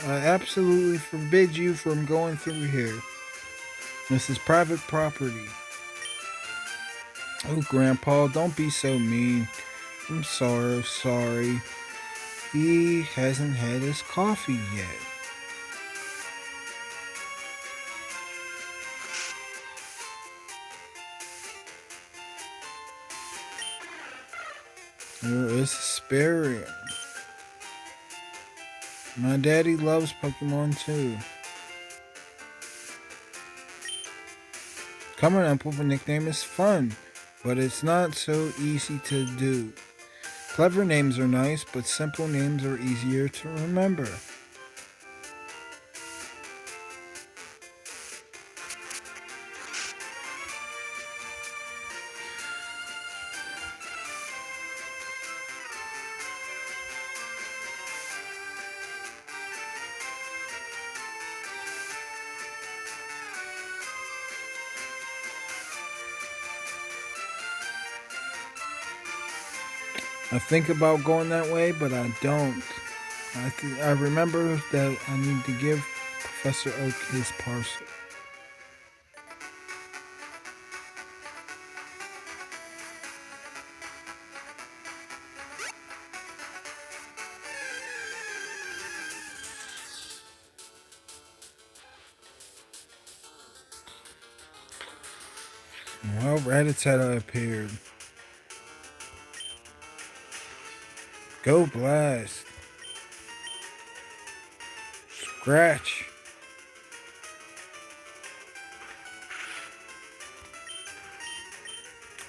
Speaker 1: I absolutely forbid you from going through here. This is private property. Oh, Grandpa, don't be so mean. I'm sorry. He hasn't had his coffee yet. It's a spirit. My daddy loves Pokemon too. Coming up with a nickname is fun, but it's not so easy to do. Clever names are nice, but simple names are easier to remember. I think about going that way, but I don't. I remember that I need to give Professor Oak his parcel. Well, Rattata appeared. Go Blast. Scratch.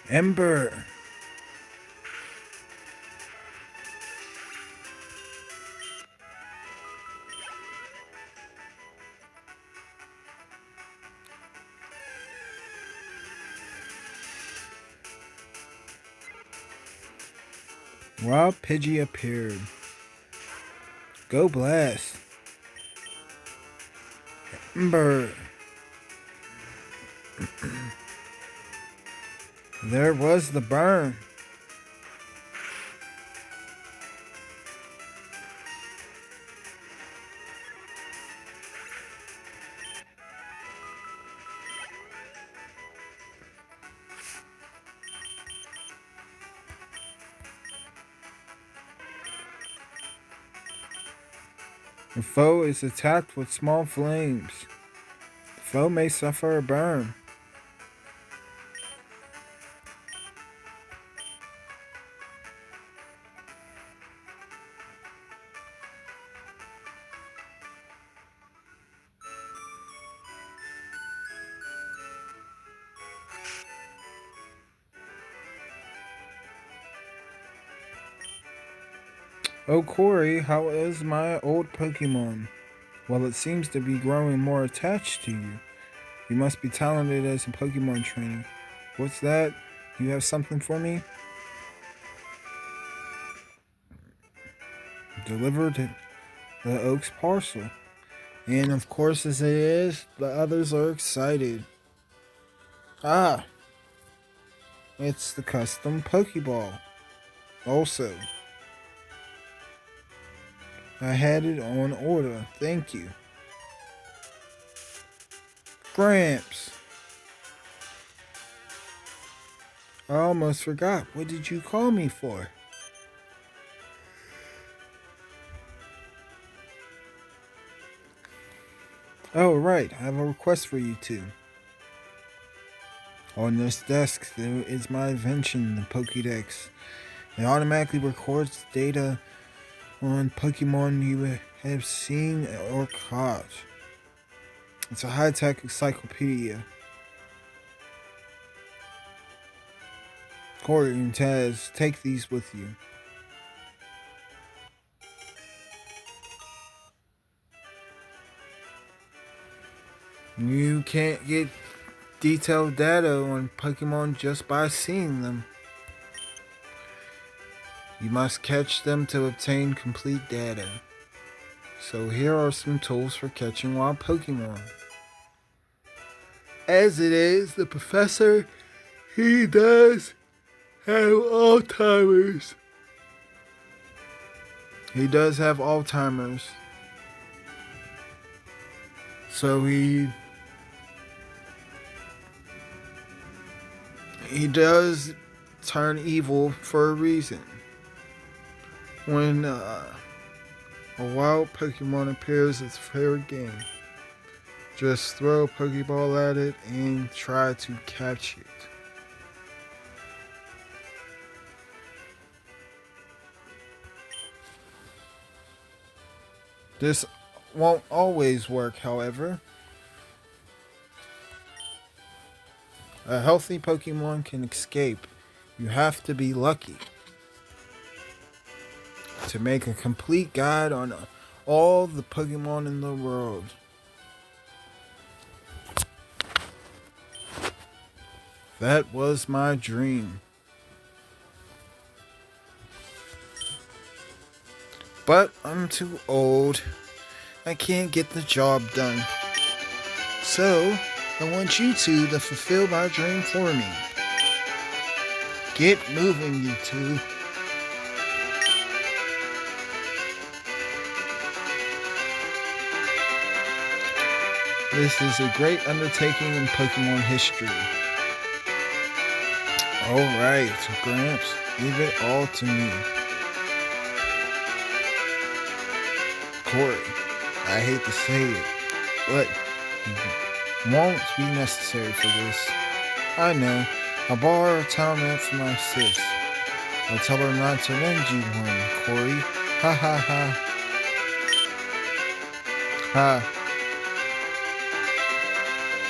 Speaker 1: Ember. Wild Pidgey appeared. Go Blast. Ember. There was the burn. The foe is attacked with small flames. The foe may suffer a burn. Oh Corey, how is my old Pokemon? Well, it seems to be growing more attached to you. You must be talented as a Pokemon trainer. What's that? You have something for me? Delivered the Oak's parcel. And of course, as it is, the others are excited. Ah, it's the custom Pokeball. Also, I had it on order. Thank you. Gramps. I almost forgot. What did you call me for? Oh, right. I have a request for you two. On this desk, there is my invention, the Pokédex. It automatically records data on Pokemon you have seen or caught. It's a high-tech encyclopedia. Corey and Tazz, take these with you. You can't get detailed data on Pokemon just by seeing them. You must catch them to obtain complete data. So here are some tools for catching wild Pokemon. As it is, the professor, he does have Alzheimer's. He does have Alzheimer's. So he does turn evil for a reason. When a wild Pokemon appears, it's fair game. Just throw a Pokeball at it and try to catch it. This won't always work, however. A healthy Pokemon can escape. You have to be lucky. To make a complete guide on all the Pokemon in the world. That was my dream. But I'm too old. I can't get the job done. So, I want you two to fulfill my dream for me. Get moving, you two. This is a great undertaking in Pokemon history. Alright, Gramps, leave it all to me. Corey, I hate to say it, but it won't be necessary for this. I know. I'll borrow a town map from my sis. I'll tell her not to lend you one, Corey. Ha ha ha. Ha.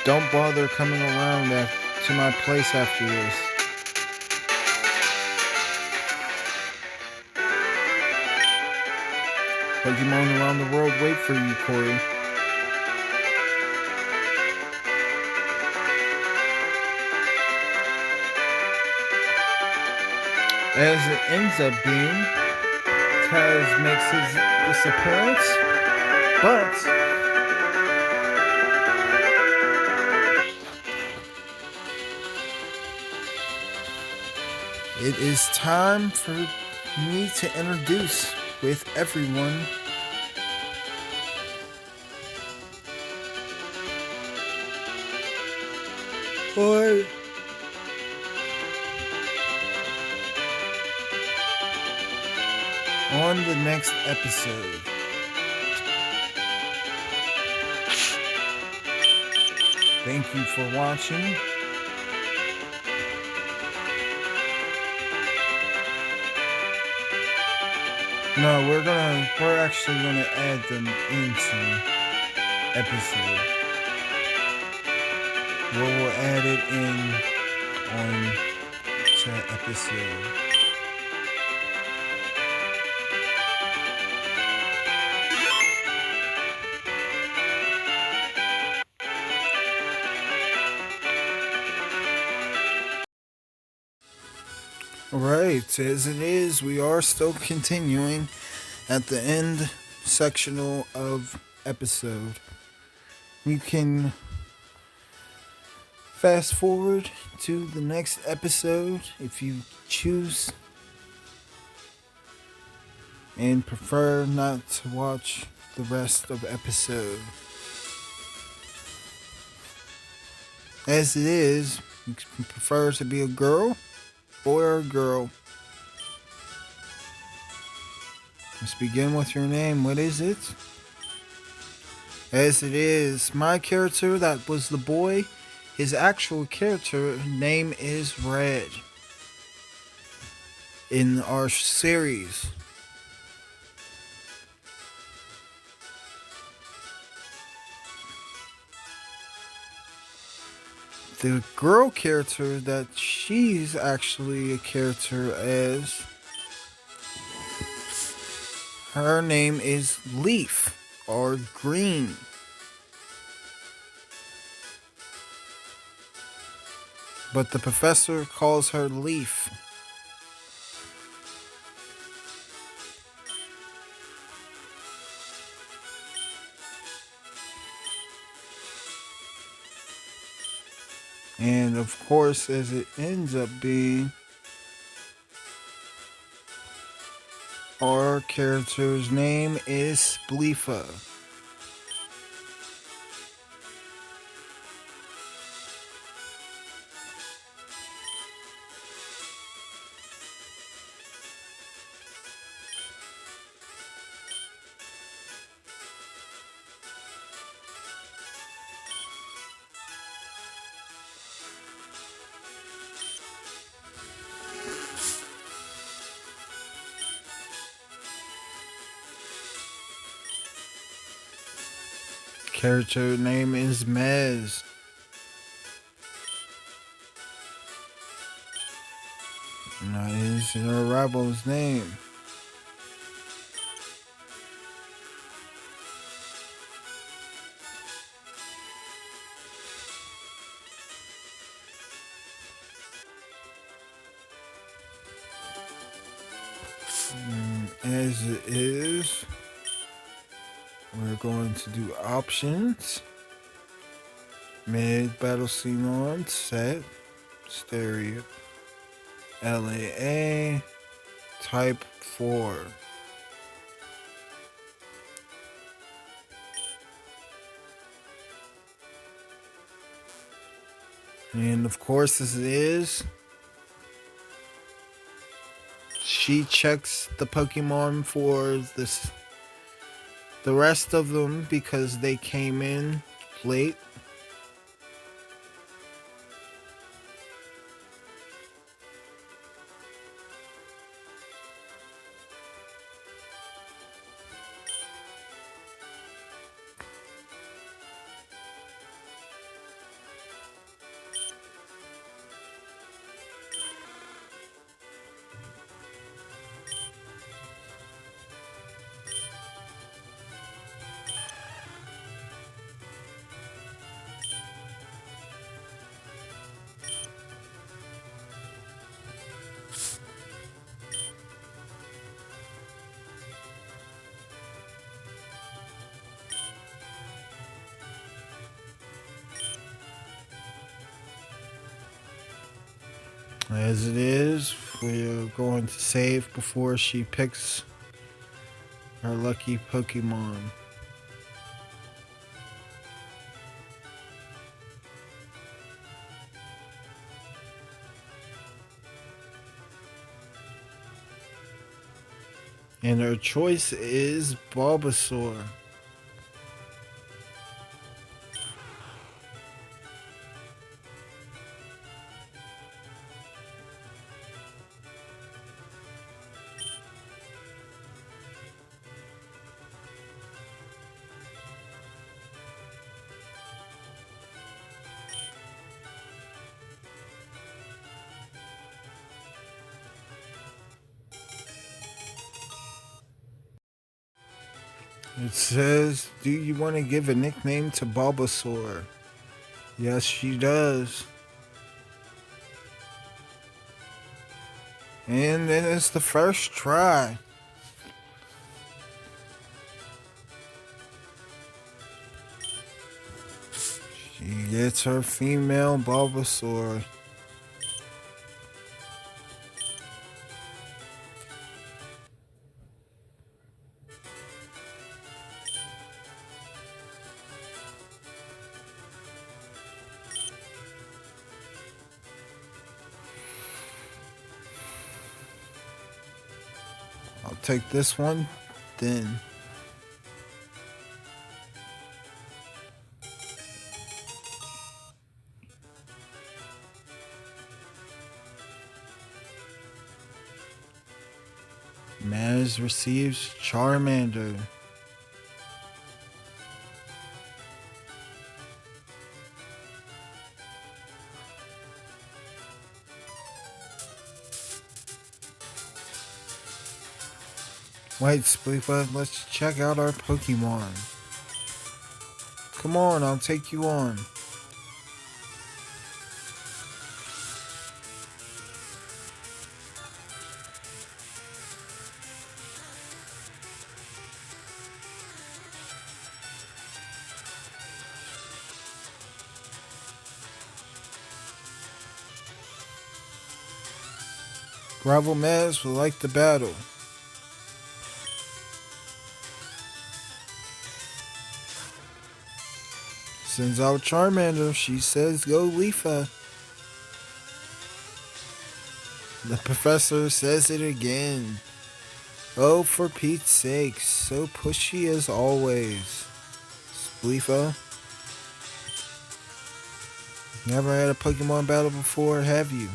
Speaker 1: Don't bother coming around to my place after this. Pokemon around the world wait for you, Corey. As it ends up being, Tazz makes his disappearance, but it is time for me to introduce with everyone or on the next episode. Thank you for watching. No, we're actually gonna add them into episode. We'll add it in on to episode. Alright, as it is, we are still continuing at the end sectional of episode. You can fast forward to the next episode if you choose and prefer not to watch the rest of episode. As it is, you can prefer to be a girl or a girl. Let's begin with your name. What is it? As it is, my character that was the boy, his actual character name is Red. In our series. The girl character that she's actually a character as, her name is Leaf or Green. But the professor calls her Leaf. And of course, as it ends up being, our character's name is Spleafa. Character name is Mez. And that is her rival's name. As it is, we're going to do options. Mid battle scene on set. Stereo. LAA. Type 4. And of course, as it is, she checks the Pokemon for the rest of them because they came in late. As it is, we're going to save before she picks her lucky Pokemon. And her choice is Bulbasaur. It says, do you want to give a nickname to Bulbasaur? Yes, she does. And then it's the first try. She gets her female Bulbasaur. I'll take this one, then. Maz receives Charmander. Wait, Spleafa, let's check out our Pokemon. Come on, I'll take you on. Gravel Maz will like the battle. Sends out Charmander. She says, go Leafa. The professor says it again. Oh, for Pete's sake. So pushy as always. Spleafa. Never had a Pokemon battle before, have you?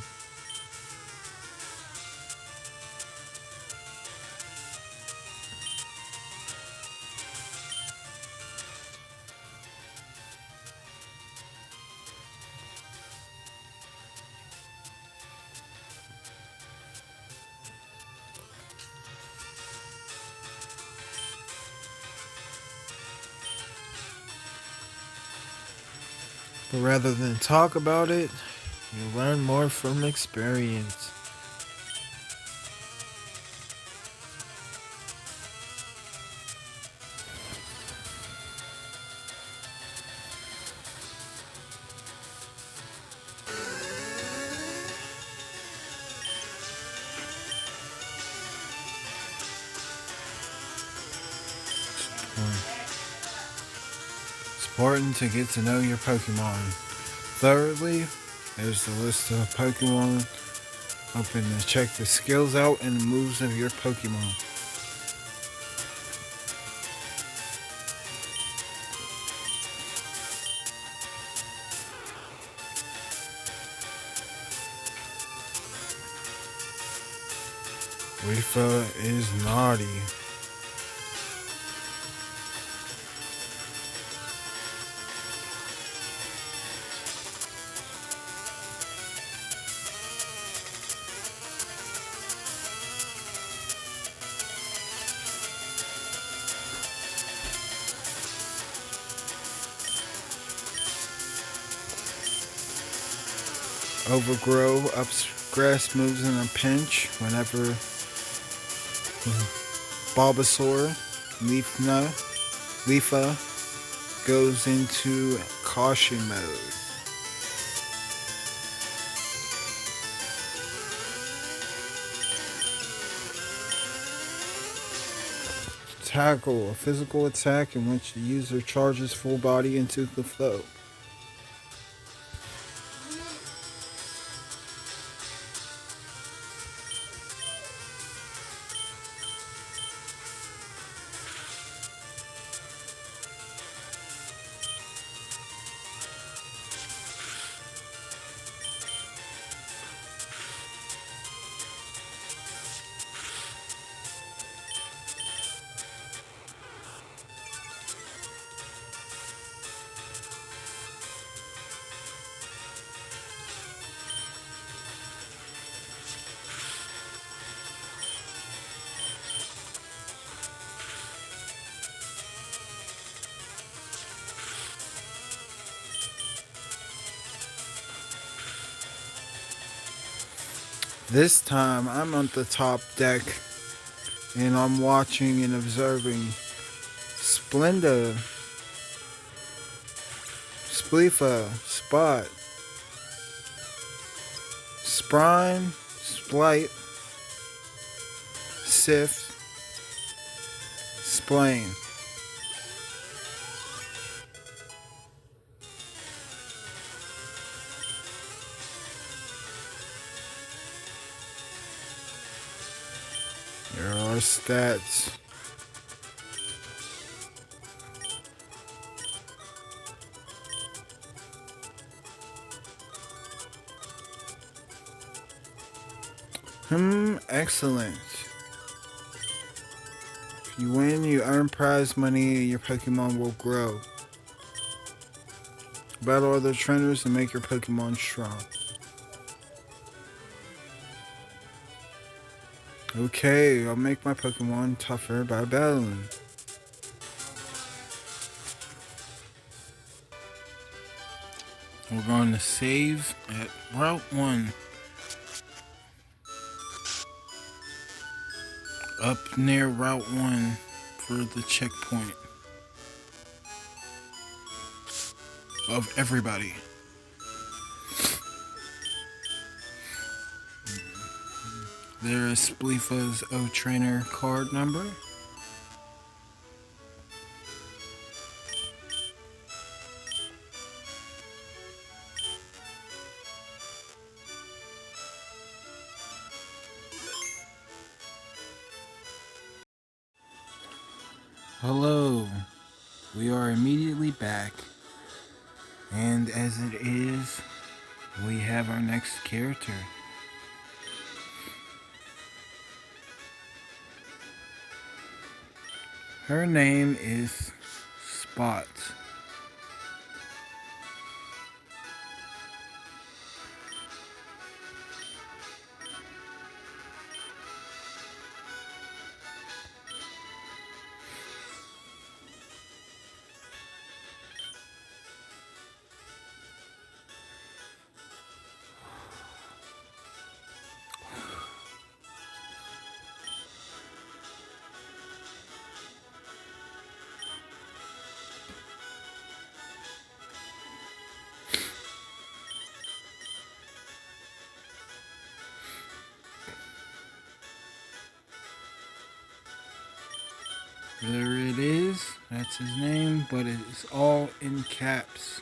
Speaker 1: Rather than talk about it, you learn more from experience. It's important to get to know your Pokemon thoroughly. There's the list of Pokemon. Open to check the skills out and the moves of your Pokemon. Leafa is naughty. Overgrow ups grass moves in a pinch whenever Bulbasaur, Leafa goes into caution mode. Tackle, a physical attack in which the user charges full body into the foe. This time I'm on the top deck and I'm watching and observing Splenda, Spleafa, Spot, Sprine, Splight, Siff, Splane. There are stats. Excellent. If you win, you earn prize money and your Pokemon will grow. Battle other trainers and make your Pokemon strong. Okay, I'll make my Pokemon tougher by battling. We're going to save at Route 1. Up near Route 1 for the checkpoint of everybody. There is Spleafa's O-Trainer card number. Hello, we are immediately back, and as it is, we have our next character. Her name is Sphot. There it is. That's his name, but it's all in caps.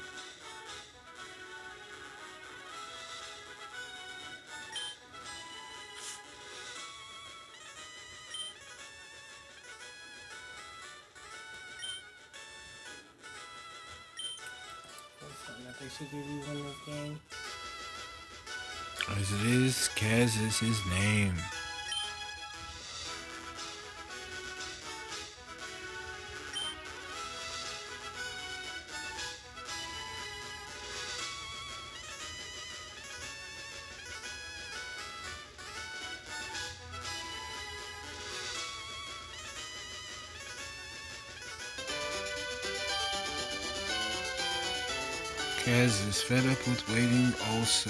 Speaker 2: That they should give you in this game.
Speaker 1: As it is, Kaz is his name. Kaz is fed up with waiting also.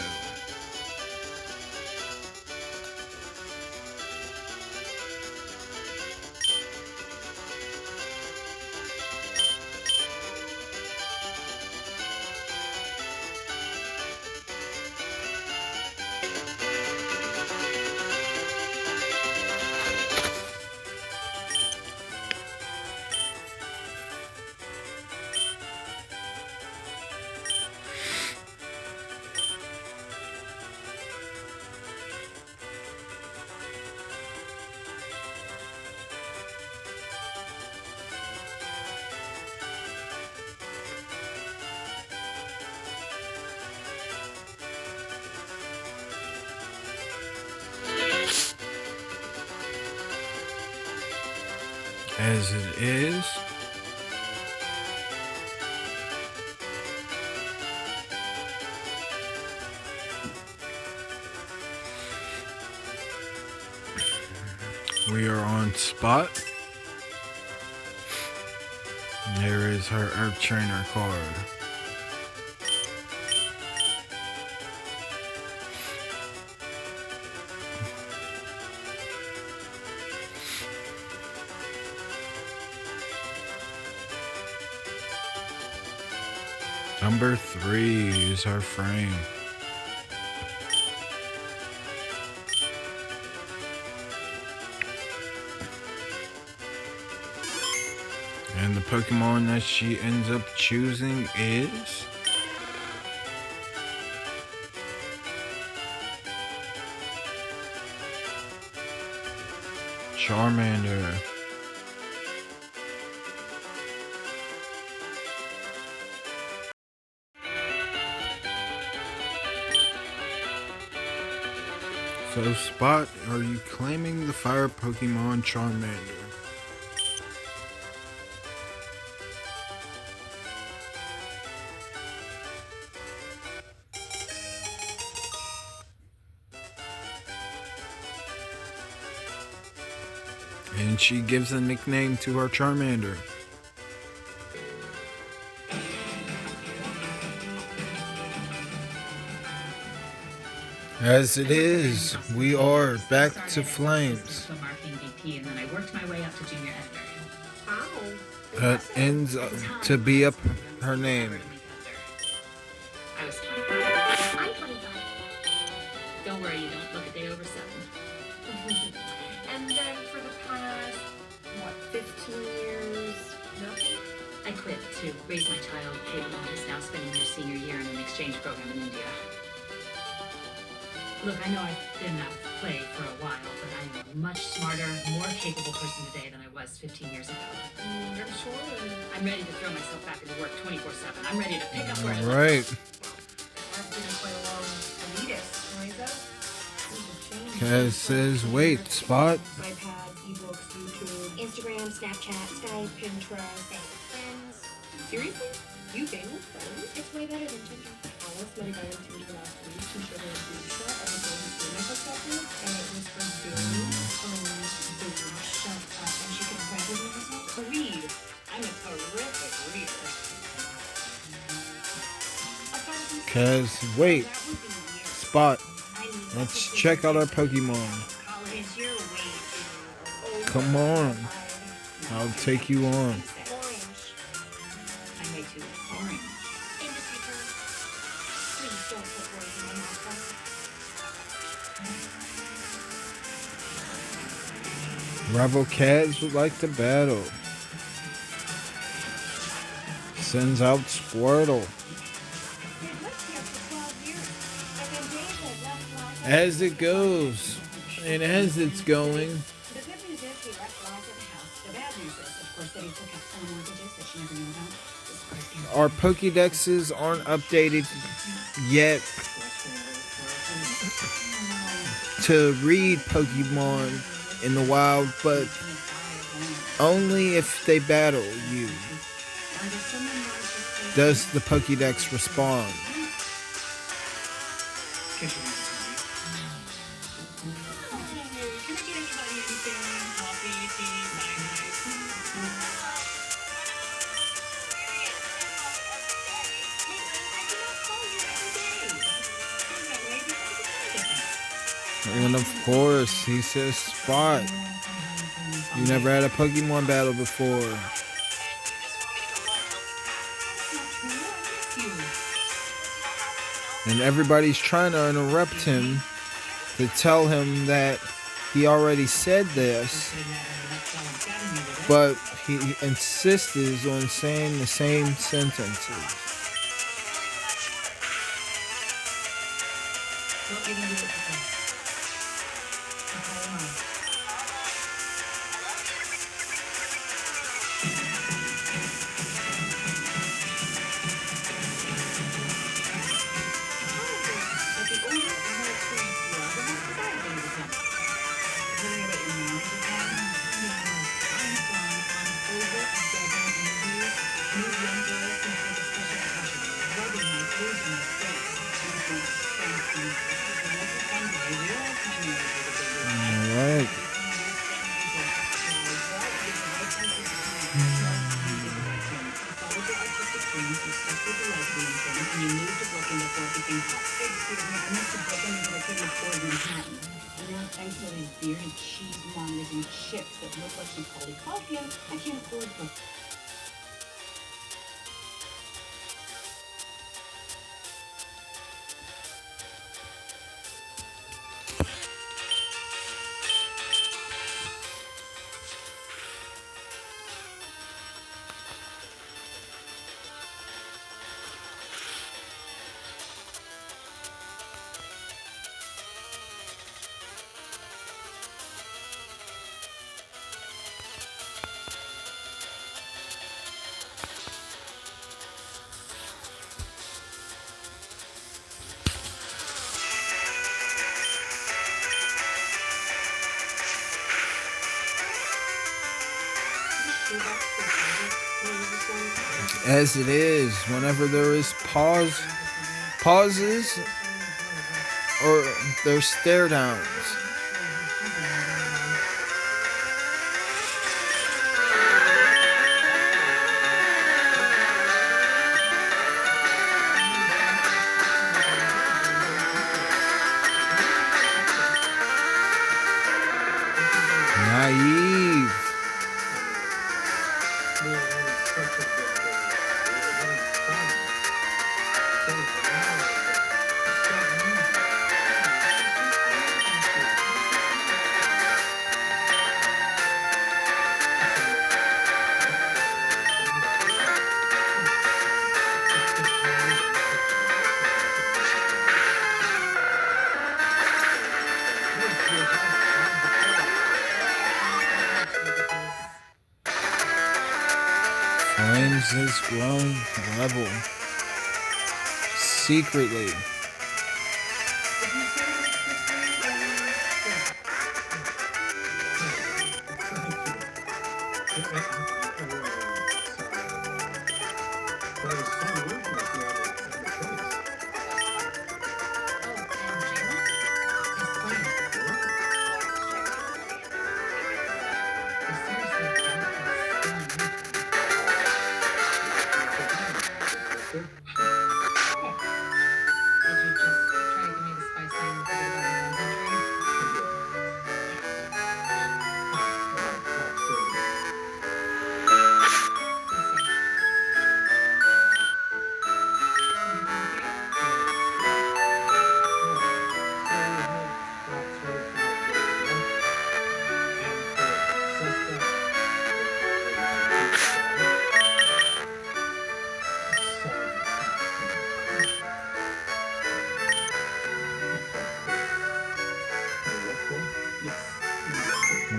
Speaker 1: As it is, we are on Spot. And there is her Earth Trainer card. Number 3 is her frame. And the Pokemon that she ends up choosing is Charmander. So, Spot, are you claiming the fire Pokemon Charmander? And she gives a nickname to her Charmander. As it is, we are back to Flames.
Speaker 3: And then I worked my way up to junior editor. Wow.
Speaker 1: That ends up to be up her name.
Speaker 3: I was 25. I'm 25. Don't worry, you don't look a day over 7.
Speaker 4: And then for the past, 15 years, nothing?
Speaker 3: I quit to raise my child. Caitlin is now spending her senior year in an exchange program in India. Look, I know I've been out of play for a while, but I am a much smarter, more capable person today than I was 15 years ago.
Speaker 4: I'm sure.
Speaker 3: I'm ready to throw myself back into work 24/7. I'm ready to pick up where I
Speaker 1: All
Speaker 3: left
Speaker 1: right.
Speaker 4: That's been quite a long elitist, Friise.
Speaker 1: Kaz says, wait, Spot.
Speaker 4: iPads, ebooks, YouTube, Instagram, Snapchat, Skype, Pinterest, friends. Seriously? You game with friends? It's way better than Tinder. Alice met a guy on Tinder last week who showed her a boob shot of his own human perspective, and it was her boob. Boob. Shut up. And she could recognize herself.
Speaker 3: Read. I'm a terrific reader.
Speaker 1: Kaz, wait,
Speaker 3: That would be weird.
Speaker 1: Spot.
Speaker 3: I need
Speaker 1: Let's check out our Pokemon.
Speaker 3: college. You're way too
Speaker 1: Come on. I'll take you on.
Speaker 4: Orange.
Speaker 3: I'm way too orange.
Speaker 4: Industry term. Please don't put words in my mouth.
Speaker 1: Rival Kaz would like to battle. Sends out Squirtle. As it goes, and as it's going,
Speaker 3: The good news is he left flies at the house. The bad news is, of course, that he took out phone mortgages that she never knew about.
Speaker 1: our Pokédexes aren't updated yet to read Pokemon in the wild, but only if they battle you does the Pokédex respond. And of course, he says, Spot, you never had a Pokemon battle before. And everybody's trying to interrupt him to tell him that he already said this, but he insists on saying the same sentences. Alright.
Speaker 3: Thanks to these bearded cheesemongers and chicks that look like some Polly Coffee, I can't afford them.
Speaker 1: As it is, whenever there is pauses, or there's stare downs. Naive. Flames has grown level secretly.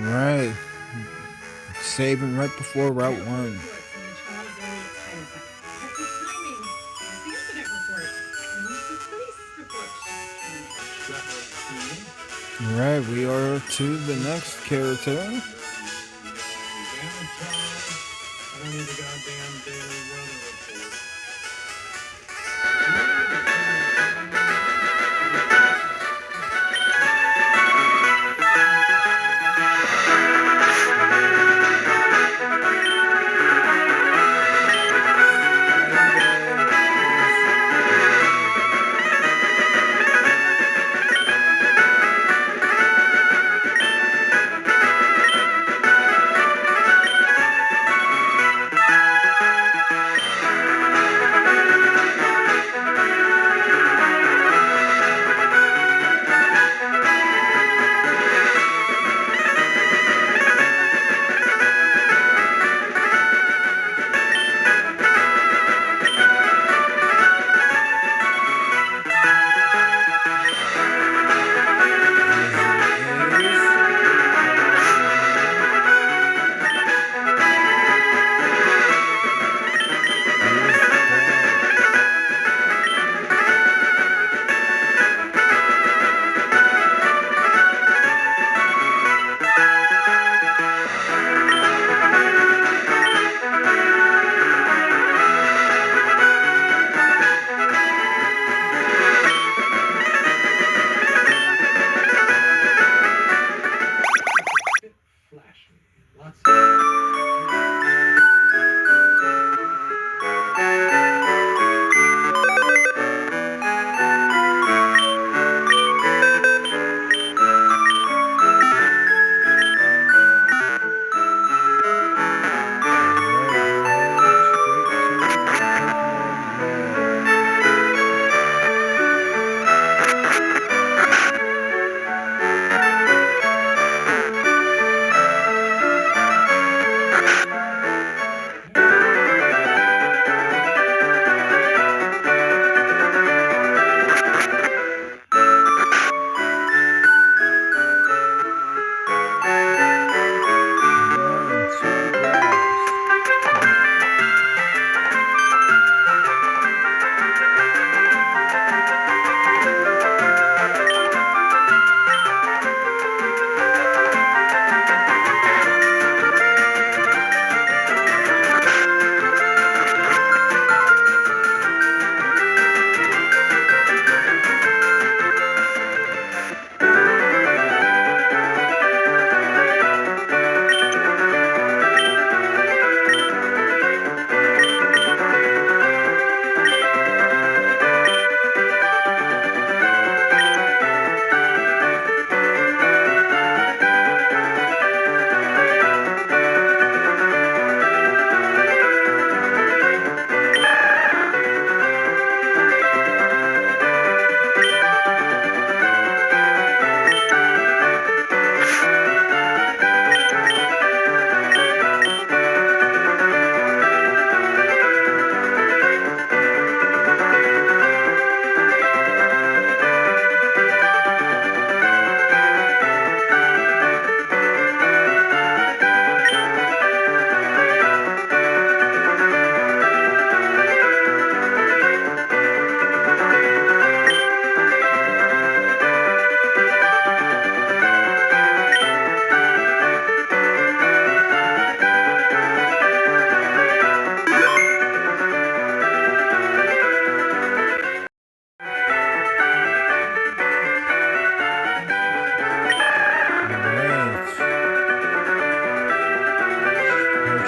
Speaker 1: Right. Saving right before Route 1. Right, we are to the next character.
Speaker 5: I don't need the goddamn daily weather report.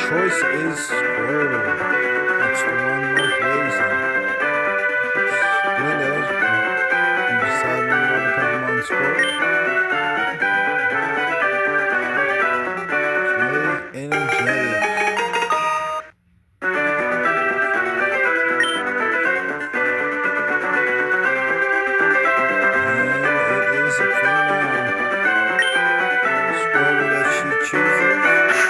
Speaker 1: choice is Squirtle. It's the one marked lazy. Splenda, you decide when you want to Pokemon Squirtle. It's really energetic. And it is a female Squirtle that she chooses.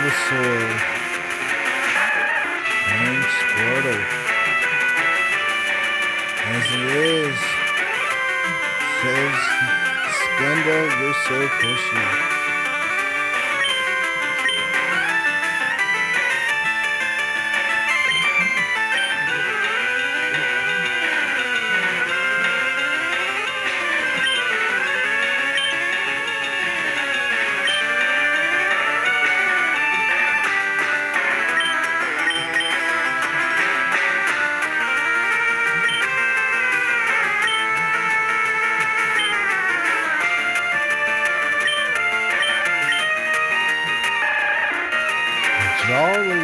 Speaker 1: Bulbasaur and Squirtle. As it is, says Splenda, you're so pushy. Jolly.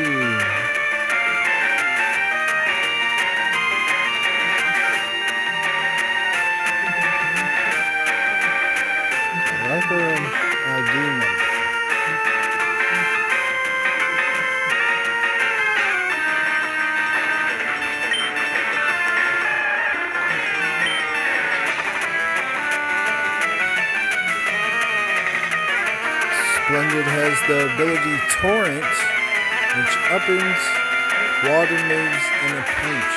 Speaker 1: I like her ID number. Splendid has the ability Torrent, which uppens water moves in a pinch.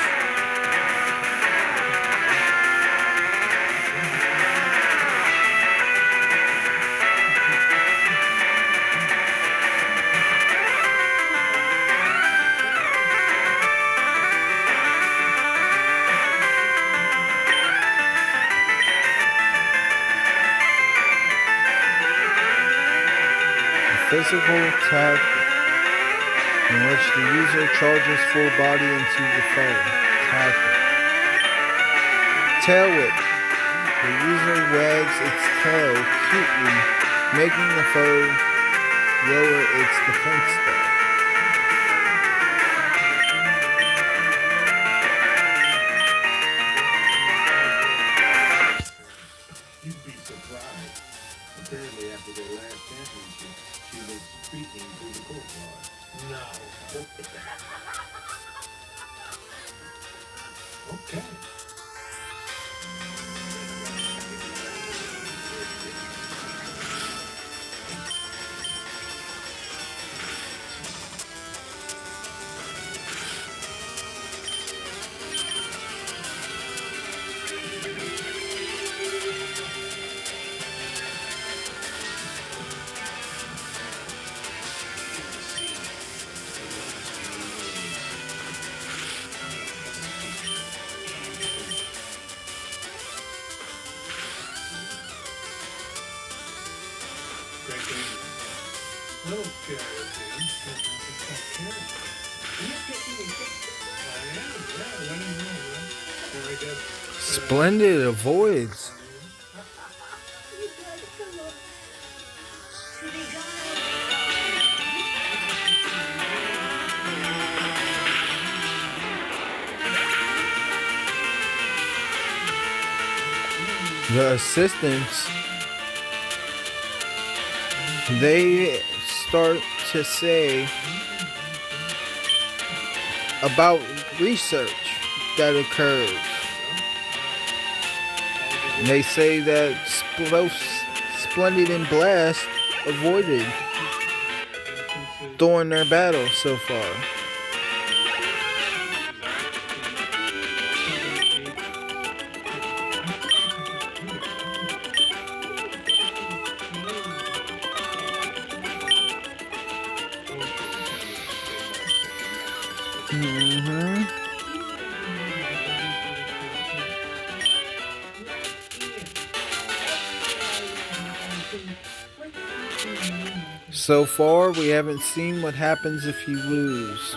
Speaker 1: A physical attack in which the user charges full body into the foe. Tackle. Tail whip. The user wags its tail cutely, making the foe lower its defense stat.
Speaker 5: You'd be surprised. Apparently, after their last championship, she was speaking through the courtyard. No. Okay.
Speaker 1: Splendid avoids. The assistants, they start to say about research that occurs. They say that both Splendid and Blast avoided during their battle so far. So far, we haven't seen what happens if you lose.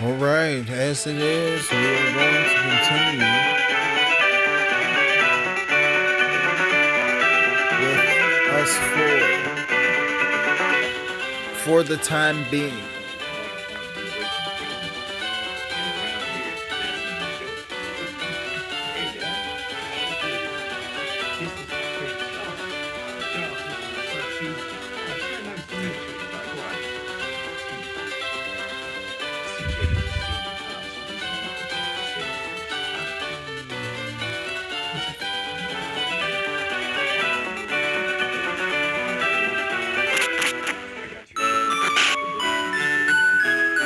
Speaker 1: Alright, as it is, we are going to continue with us four for the time being.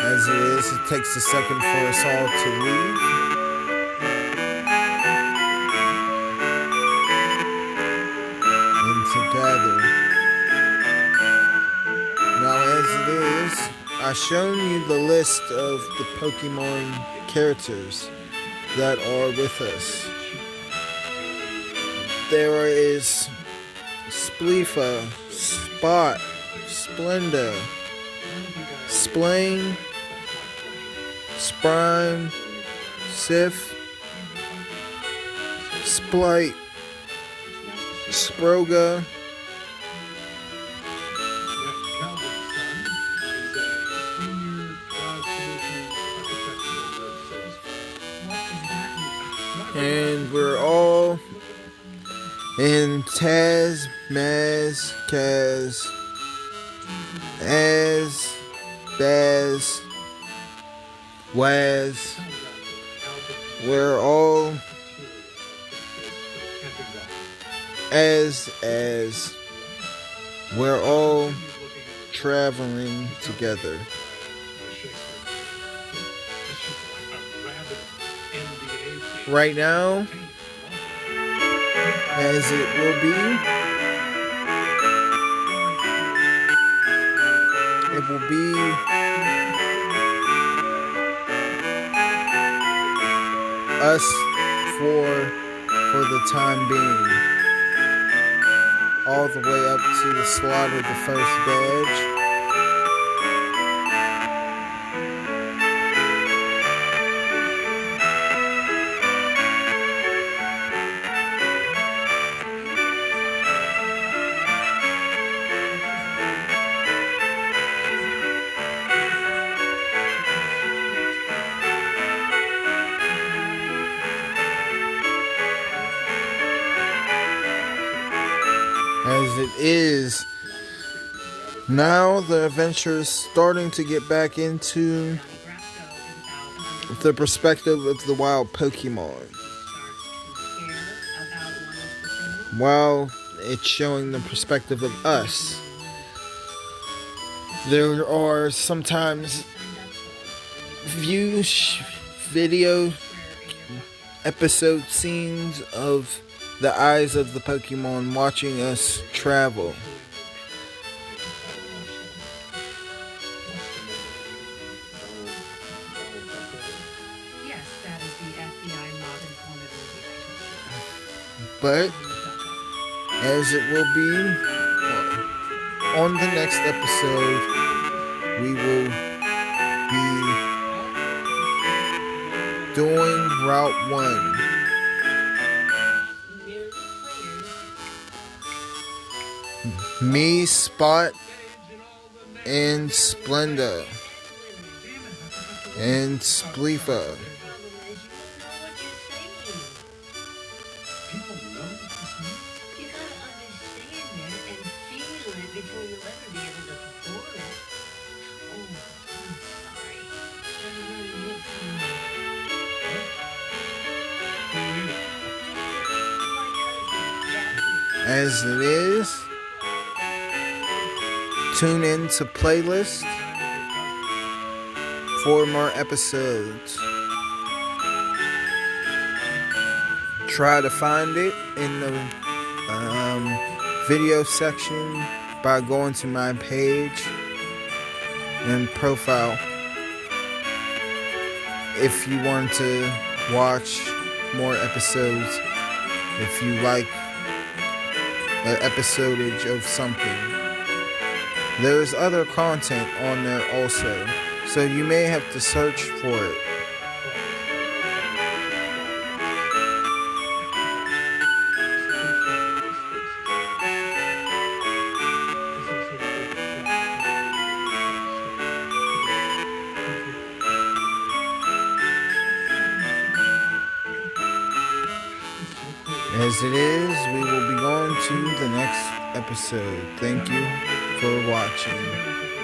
Speaker 1: As it is, it takes a second for us all to leave. And to gather. Now, as it is, I've shown you the list of the Pokemon characters that are with us. There is Spleafa, Sphot, Splenda, Splaye, Sprine, Siff, Splight, Sprouga, and we're all in Tazz, Maz, Kaz, Azzz, Dazz, Waz. We're all as we're all traveling together. Right now, as it will be, it will be us for the time being, all the way up to the slaughter of the first badge. As it is now, the adventure is starting to get back into the perspective of the wild Pokemon, while it's showing the perspective of us. There are sometimes video episode scenes of the eyes of the Pokemon watching us travel.
Speaker 3: Yes, that is the FBI mob informant.
Speaker 1: But as it will be on the next episode, we will be doing Route 1. Me, Spot, and Splenda, and Spleafa. As it is, tune in to playlist for more episodes. Try to find it in the video section by going to my page and profile if you want to watch more episodes, if you like an episodage of something. There's other content on there also, So you may have to search for it. As it is, we will be going to the next episode. Thank you for watching.